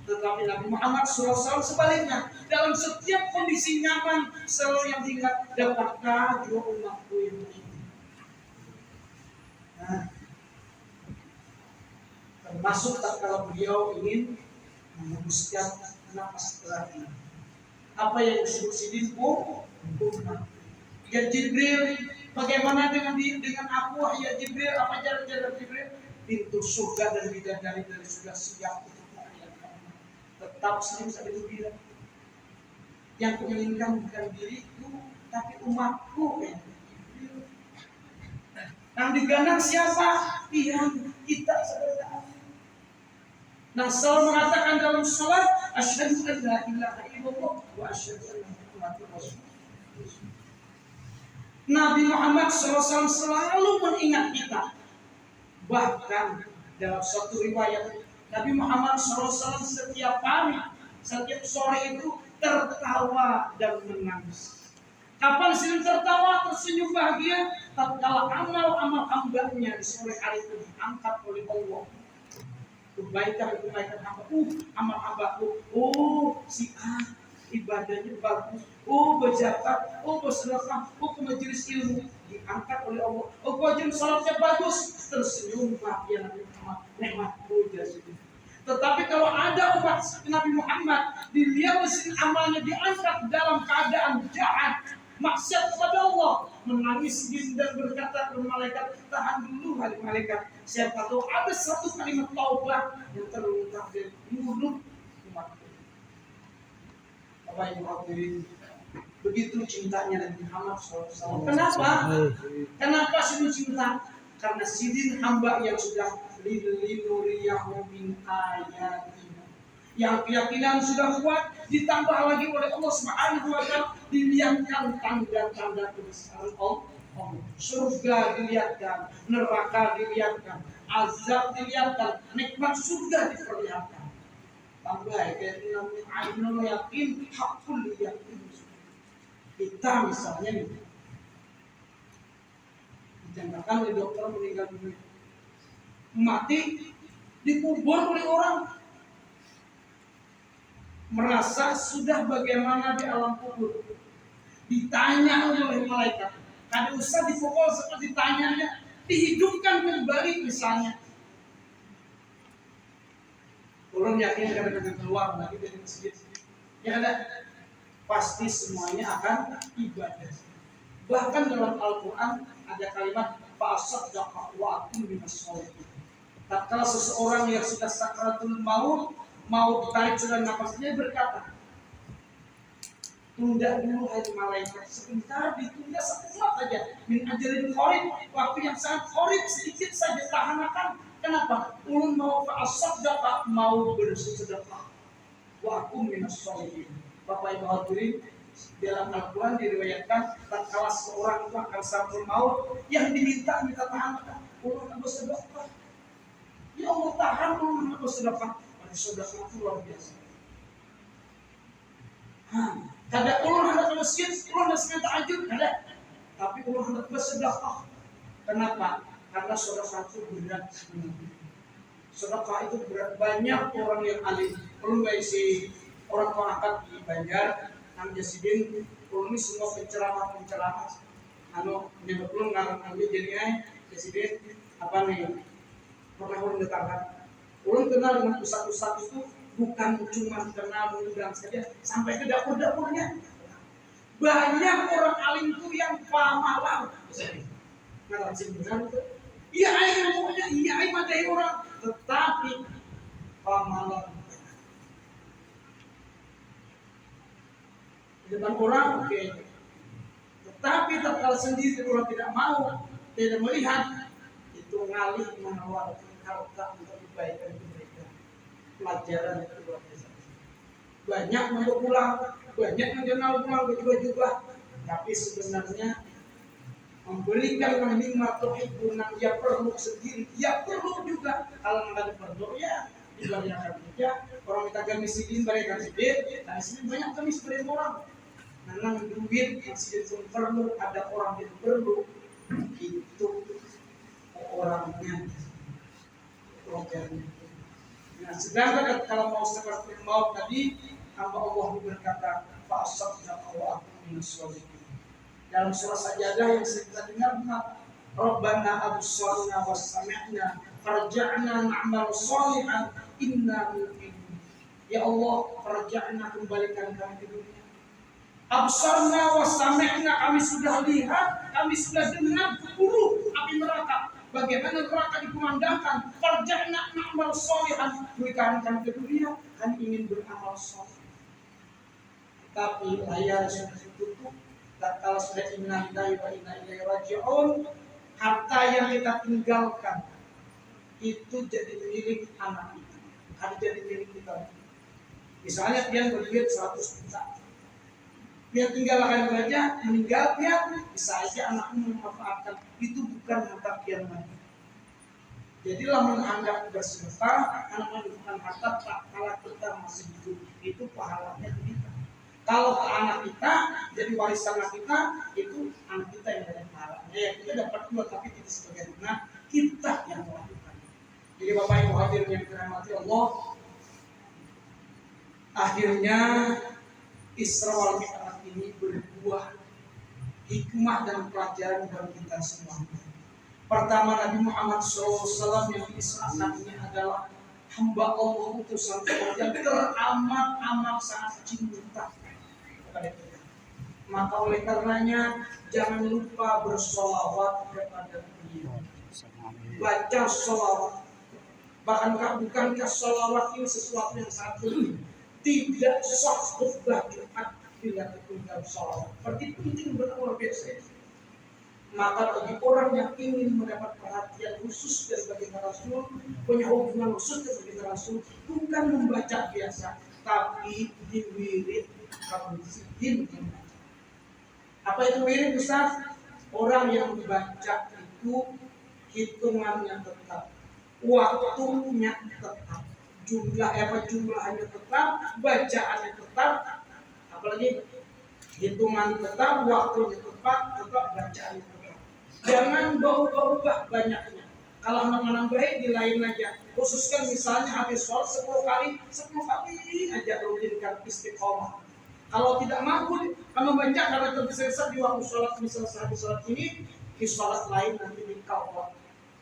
[SPEAKER 2] Tetapi Nabi Muhammad SAW sebaliknya, dalam setiap kondisi nyaman selalu yang diingat, dapatkah dua umatku yang ini. Nah, termasuk kalau beliau ingin mengembuskan nafas terakhir. Apa yang disebut Sidin umat. Ya Jibril, Bagaimana dengan aku wahai Jibril? Apa jalan-jalan Jibril? Pintu surga dan bidadari dari sudah siap untuk kalian. Tetap Selim saat itu bilang, yang kuinginkan bukan diriku, tapi umatku. Yang digandang siapa? Yang kita saudara. Nah, selalu mengatakan dalam sholat, asyhadu an la ilaha illallah wa asyhadu anna Muhammadar Rasulullah. Nabi Muhammad SAW selalu mengingat kita. Bahkan dalam suatu riwayat, Nabi Muhammad SAW setiap hari, setiap sore itu tertawa dan menangis. Kapan sering tertawa, tersenyum bahagia? Tatkala amal-amal hambanya di sore hari itu diangkat oleh Allah. Kebaikan hamba, amal hambaku, si A ibadahnya bagus, berzakat, bersedekah, ke majelis ilmu, diangkat oleh Allah. Wajib salatnya bagus, tersenyum bahagia Nabi Muhammad, nikmatku jadi. Tetapi kalau ada umat Nabi Muhammad, dilihat mesin amalnya diangkat dalam keadaan jahat, maksiat kepada Allah, menangis dan berkata kepada malaikat, tahan dulu hari malaikat. Siapa tahu ada satu kalimat taubat yang terlontar dari mulut umat. Bapak Ibu hadirin, begitu cintanya Nabi Muhammad SAW. Kenapa? Kenapa sih cinta? Karena sidin hamba yang sudah linuriyahu min ayatina, yang keyakinan sudah kuat, ditambah lagi oleh Allah Subhanahu wa taala, dilihatkan tanda-tanda kebesaran Allah. Surga dilihatkan, neraka dilihatkan, azab dilihatkan, nikmat surga diperlihatkan. Tambah kayak namanya ainul yakin, hakul yakin. Kita misalnya nih, dijanjikan oleh dokter meninggal dunia, mati dikubur oleh orang, merasa sudah bagaimana di alam kubur, ditanya oleh malaikat, kada usah dipukul seperti tanyanya, dihidupkan kembali misalnya. Orang yakin kadang-kadang keluar lagi dari masjid, ya ada, pasti semuanya akan ibadah. Bahkan dalam Al-Quran ada kalimat fa'asaddaqa wa akum binas-sholihin. Tatkala seseorang yang sudah sakratul maut, mau ditarik sudah nafasnya, berkata, tunda dulu hai malaikat, sebentar, ditunda sebentar saja, min ajalin qorib, waktu yang sangat qorib, sedikit saja, tahan. Kenapa? Ulun mau fa'asaddaqa, mau bersedekah, wa akum binas-sholihin. Bapak Ibu hadirin, dalam Al-Quran diriwayatkan tatkala seorang itu akan sakratul maut, yang minta tahan, ulun bersedekah. Ya Allah, tahan ulun bersedekah. Sedekah itu luar biasa. Kada ulun hendak ke masjid, ulun hendak sementa tahajud, kada. Tapi ulun hendak bersedekah. Kenapa? Karena sedekah itu berat sebenarnya. Sedekah itu berat. Banyak orang yang alim. Ulun baik si orang pengangkat di Banjar, namanya Sidin. Ulun ini semua penceramah. Menyebut ulun ngambil jadinya Sidin apa nih? Pernah ulun datangkan. Ulun kenal dengan pusat-pusat itu bukan cuma kenal mengundang saja, sampai ke dapur-dapurnya. Banyak orang alim itu yang pamalan. Ngaran sing benar itu. Iya ai ngomongnya, iya ai madahi orang, tetapi pamalan. Di depan orang oke. Tetapi tatkala sendiri orang tidak mau, tidak melihat, itu ngalih mengeluarkan harta untuk kebaikan mereka. Pelajaran itu luar biasa. Banyak mau pulang, banyak mengenal pulang baju-baju, tapi sebenarnya memberikan nikmat tuhibbun yang perlu sendiri, ya perlu juga. Kalau nggak perlu ya dibayarkan saja. Orang kita gamis sidin, mereka sidin, dan sini banyak gamis beri orang. Nanang duit yang sidin perlu, ada orang yang perlu, itu orangnya. Nah, sedangkan kalau mau seperti maut tadi, hamba Allah berkata, fa'asaddaqa wa akum minas-sholihin. Dalam surah Sajadah yang kita dengar, Rabbana absarna wa sami'na farja'na na'mal sholihan inna mu'minun. Ya Allah, farja'na, kembalikan kami ke dunia. Absarna wa sami'na, kami sudah lihat, kami sudah dengar buruk api neraka. Bagaimana neraka dikumandangkan? Farja'na na'mal sholihan. Kami ke dunia, kami ingin beramal sholih. Tapi layar sudah ditutup. Dan kalau sudah inna lillahi wa inna ilaihi raji'un, harta yang kita tinggalkan itu jadi milik anak kita, harus jadi milik kita. Misalnya dia berduit 100 juta, dia tinggalkan saja, meninggal dia, bisa aja anakmu memanfaatkan. Itu bukan harta pian lagi. Jadi lamun Anda bersedekah, anak bukan harta tak kalau kita masih hidup, itu pahalanya kita. Kalau ke anak kita, jadi warisan anak kita, itu anak kita yang dapat pahalanya. Ya, kita dapat dua, tapi tidak sebagaimana kita yang melakukan. Jadi Bapak Ibu hadirin yang dirahmati Allah, akhirnya Isra wal Mi'raj ini berbuah hikmah dan pelajaran bagi kita semua. Pertama, Nabi Muhammad SAW yang diisrakan ini adalah hamba Allah utusan Allah yang teramat sangat cinta kepada kita. Maka oleh karenanya jangan lupa bersolawat kepada beliau. Baca solawat. Bahkan bukankah solawat ini sesuatu yang sangat penting? Tidak sah khutbah Jumat bila tertinggal solawat. Berarti penting benar biasa. Maka bagi orang yang ingin mendapat perhatian khusus dari baginda Rasul, punya hubungan khusus dari baginda Rasul, bukan membaca biasa, tapi diwirid kamusihin. Apa itu wirid besar? Orang yang membaca itu hitungannya tetap, waktunya tetap, jumlahnya tetap, bacaannya tetap, apalagi hitungan tetap, waktunya tetap bacaannya tetap. Jangan berubah banyaknya. Kalau anak-anak baik di lain aja. Khususkan misalnya habis sholat 10 kali aja rutinkan istiqomah. Kalau tidak mampu, kamu baca karena tersesat di waktu sholat, misalnya habis sholat ini, di sholat lain nanti dikawal.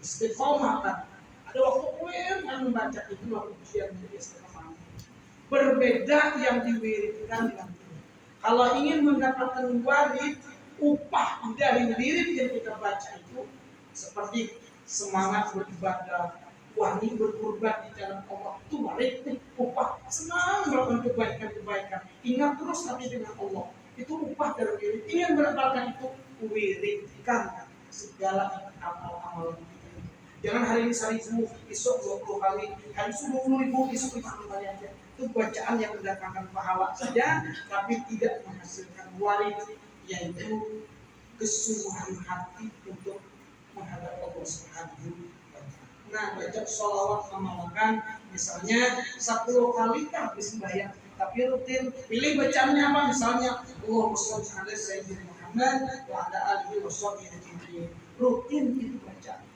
[SPEAKER 2] Istiqomah kan. Ada waktu yang membaca itu waktu ujian menjadi istiqomah. Berbeda yang diwiridkan dengan itu. Kalau ingin mendapatkan warid, upah dari wirid yang kita baca itu seperti semangat beribadah, wani berkorban di jalan Allah, itu warid, upah, senang melakukan kebaikan, ingat terus hati dengan Allah, itu upah dari wirid. Ingin mendapatkan itu wiridkan segala amal-amal kita. Jangan hari ini 1.000, esok 20 kali, hari itu 20.000, esok 50 kali aja. Itu bacaan yang mendatangkan pahala saja, tapi tidak menghasilkan warid, yaitu kesungguhan hati untuk menghadap Allah Subhanahu wa Ta'ala. Nah, baca sholawat amalkan, misalnya 10 kali habis sembahyang, tapi rutin. Pilih bacaannya apa? Misalnya Allahumma sholli ala sayyidina Muhammad wa ala alihi wa sahbihi. Rutin itu bacaan.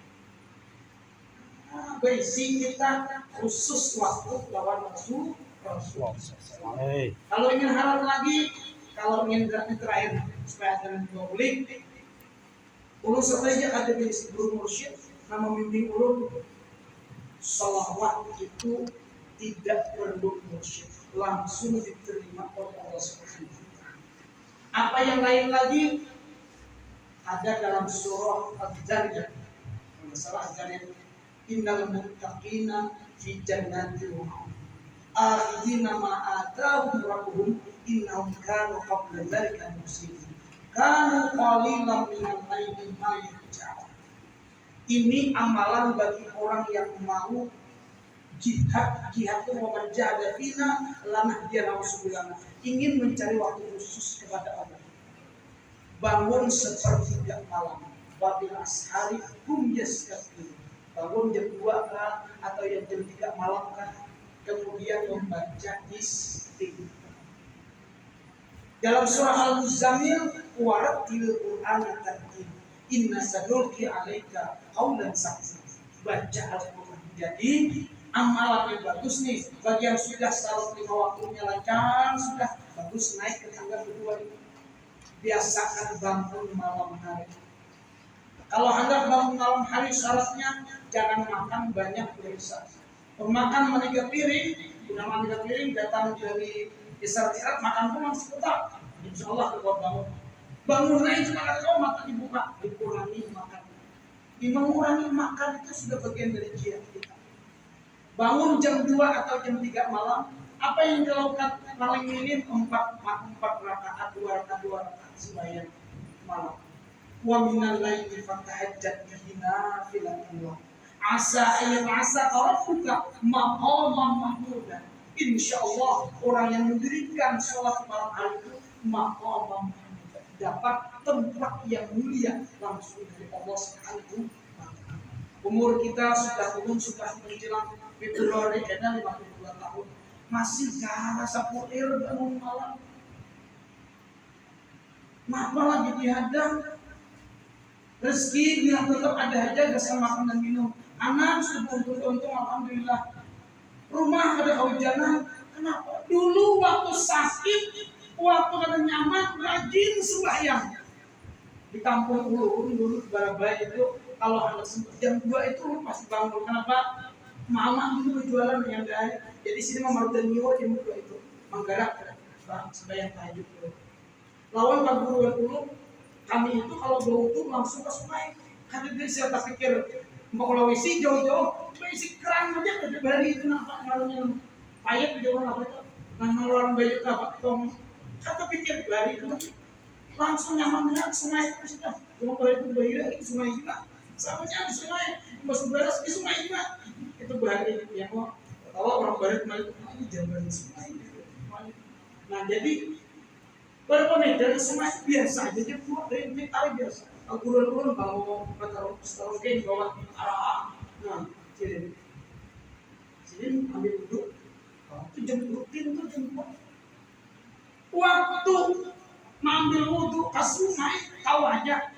[SPEAKER 2] Nah, basic kita khusus waktu lawan Rasul. Kalau ingin halal lagi, kalau ingin terakhir supaya ada publik, ulun saja ada di guru mursyid, nama membimbing ulun, salawat itu tidak perlu mursyid, langsung diterima oleh Allah Subhanahu wa Ta'ala. Apa yang lain lagi ada dalam surah Al-Jariyah. Masalah Al-Jariyah, innal muttaqina fi jannatin wa na'im, akhidina ma atahum rabbuhum innahum kanu qabla dzalika muslimin kanu qalilan minal laili ma yahja'un. Ini amalan bagi orang yang mau jihad itu memanjada fina lanah dia nausubilana, ingin mencari waktu khusus kepada Allah, bangun sepertiga malam, wabil ashari hum yastaghfirun, bangun jam 2 atau jam 3 malam kan, kemudian membaca istighfar. Dalam surah Al-Muzammil, warattil Qur'ana tartil, inna sanulqi 'alaika qawlan tsaqila. Baca Al-Qur'an. Jadi amalan yang bagus nih bagi yang sudah salat 5 waktunya lancar, sudah bagus naik ke tangga kedua ini. Biasakan bangun malam hari. Kalau Anda bangun malam hari syaratnya jangan makan banyak berisa. Pemakan 3 piring, datang dari Israel makan pun masih tetap insya Allah kalau bangun. Bangunnya itu kalau kau mata dibuka, dikurangi makan. Mengurangi makan itu sudah bagian dari jihad kita. Bangun jam 2 atau jam 3 malam, apa yang dilakukan paling minim 4 rakaat, 2 rakaat sembahyang malam. Wa minal laili fatahajjat bihi nafilatullah. Asa ayat asa rabbuka maqaman mahmuda. Insyaallah orang yang mendirikan sholat malam hari itu maqaman mahmuda, dapat tempat yang mulia langsung dari Allah Subhanahu wa taala. Umur kita sudah menjelang Februari dan 52 tahun. Masih gak rasa puir bangun malam. Maka lagi dihadang rezeki yang tetap ada aja, gak sama makan dan minum. Anak sudah untung alhamdulillah. Rumah ada kehujanan. Kenapa? Dulu waktu sakit, waktu ada nyaman, rajin sembahyang. Di kampung dulu di Barabaya itu kalau ada jam 2 itu pasti bangun. Kenapa? Mama dulu jualan yang dari. Jadi sini Mama dan Nyo jam 2 itu menggerak sembahyang tahajud dulu. Lawan Pak Guru kami itu kalau berwudu langsung ke sungai. Karena dia saya tak pikir mau kalau isi jauh-jauh, isi keran aja ada bari itu nampak malunya payet jauh apa itu. Nah orang baju apa tong. Kata pikir bari itu langsung nyaman dengan sungai itu sudah. Cuma kalau itu bahaya itu sungai juga. Samanya di sungai masuk beras di sungai juga. Itu bahaya yang mau tahu orang barat malu ini jangan sungai. Nah jadi berapa meter sungai biasa aja buat dari meter biasa. Al-Quran kalau kata setahun kayak di bawah arah. Nah, jadi ambil duduk. Itu jam rutin tuh jam 4. Waktu mengambil wudhu ke sungai, tahu aja.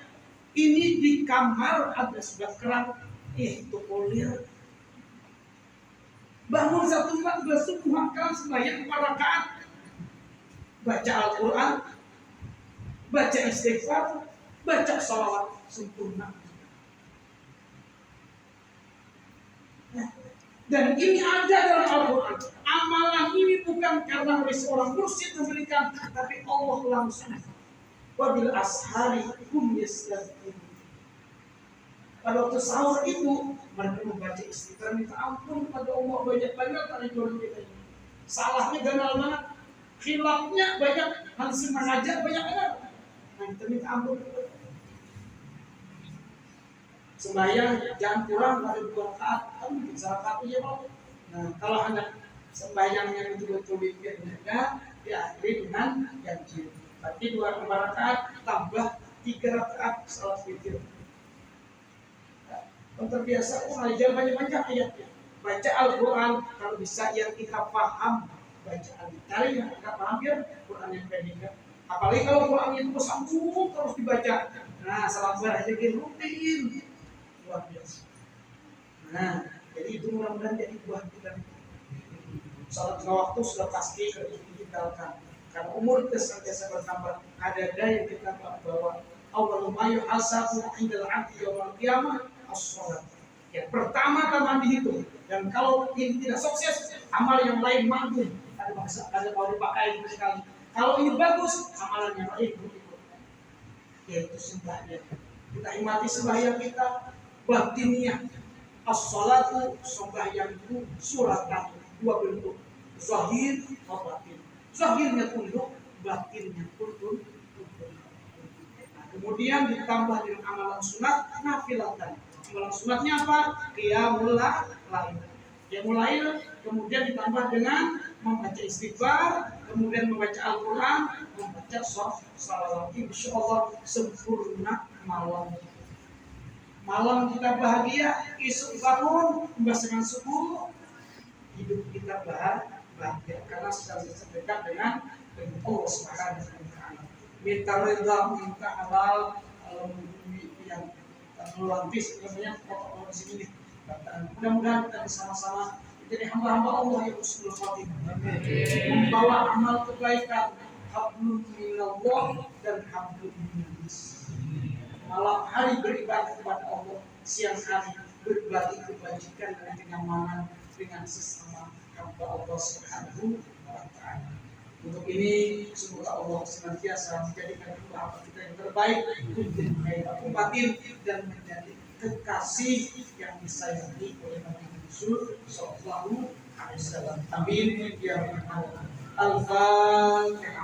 [SPEAKER 2] Ini di kamar ada sebelah keran. Itu kulir. Bangun 1:14 subuh makan sembahyang 4 rakaat. Baca Al-Quran, baca istighfar, baca sholawat sempurna. Dan ini ada dalam Al-Quran. Amalan ini bukan karena oleh seorang mursyid memberikan, tapi Allah langsung. Wabil ashari hum yastaghfirun. Pada waktu sahur itu mereka membaca istighfar, minta ampun kepada Allah, banyak-banyak kali dosa kita ini. Salahnya ganal banget, khilafnya banyak, langsung mengajak banyak banget. Nah kita minta ampun. Sembahyang jangan kurang dari 2 rakaat, kan bisa rakaat aja Pak. Nah kalau anak sembahyangnya betul-betul witir mereka diakhiri dengan ganjil. Berarti 2 rakaat tambah 3 rakaat salat witir. Yang terbiasa mengajar banyak-banyak ayatnya. Baca Al-Quran kalau bisa yang kita paham bacaan. Cari yang kita paham biar Quran yang pendek. Apalagi kalau Quran itu bersambung terus dibaca. Nah salat berzikir rutin. Luar biasa. Nah, jadi itu mudah-mudahan jadi buah kita. Salat waktu sudah pasti ditinggalkan. Karena umur kita senantiasa bertambah. Ada yang kita bawa. Awwalu ma yuhasabu 'indal 'abdi yaumil qiyamah as-shalat. Yang pertama dihitung. Dan kalau ini tidak sukses, amal yang lain manggung. Ada mau dipakai sekali. Kalau ini bagus, amalan yang lain berikut. Yaitu sembahyang. Kita imati sembahyang kita. Batinnya as-salatu sembahyang itu suratan 2 bentuk, zahir atau batin. Zahirnya tunduk, batinnya tunduk. Nah, kemudian ditambah dengan amalan sunat nafilatan. Amalan sunatnya apa? Qiyamul lail. Qiyamul lail kemudian ditambah dengan membaca istighfar, kemudian membaca Al-Quran, membaca sholawat. Insyaallah sempurna malam. Malam kita bahagia, esok bangun, membahasakan subuh, hidup kita bahagia karena sudah dekat dengan Allah Subhanahu wa taala. Minta redha, minta halal, yang melantis namanya protokol di sini. Mudah-mudahan kita bersama-sama jadi hamba-hamba Allah yang husnul khotimah. Membawa amal kebaikan, hablum minallah dan hablum minannas. Malam hari beribadah kepada Allah, siang hari berbagi kebajikan dan kenyamanan dengan sesama hamba Allah Subhanahu wa taala. Untuk ini. Semoga Allah senantiasa menjadikan apa kita yang terbaik untuk menjadi batin dan menjadi kekasih yang disayangi oleh Nabi Rasul Sallallahu Alaihi Wasallam. Amin ya rabbal alamin. Al-Fatihah.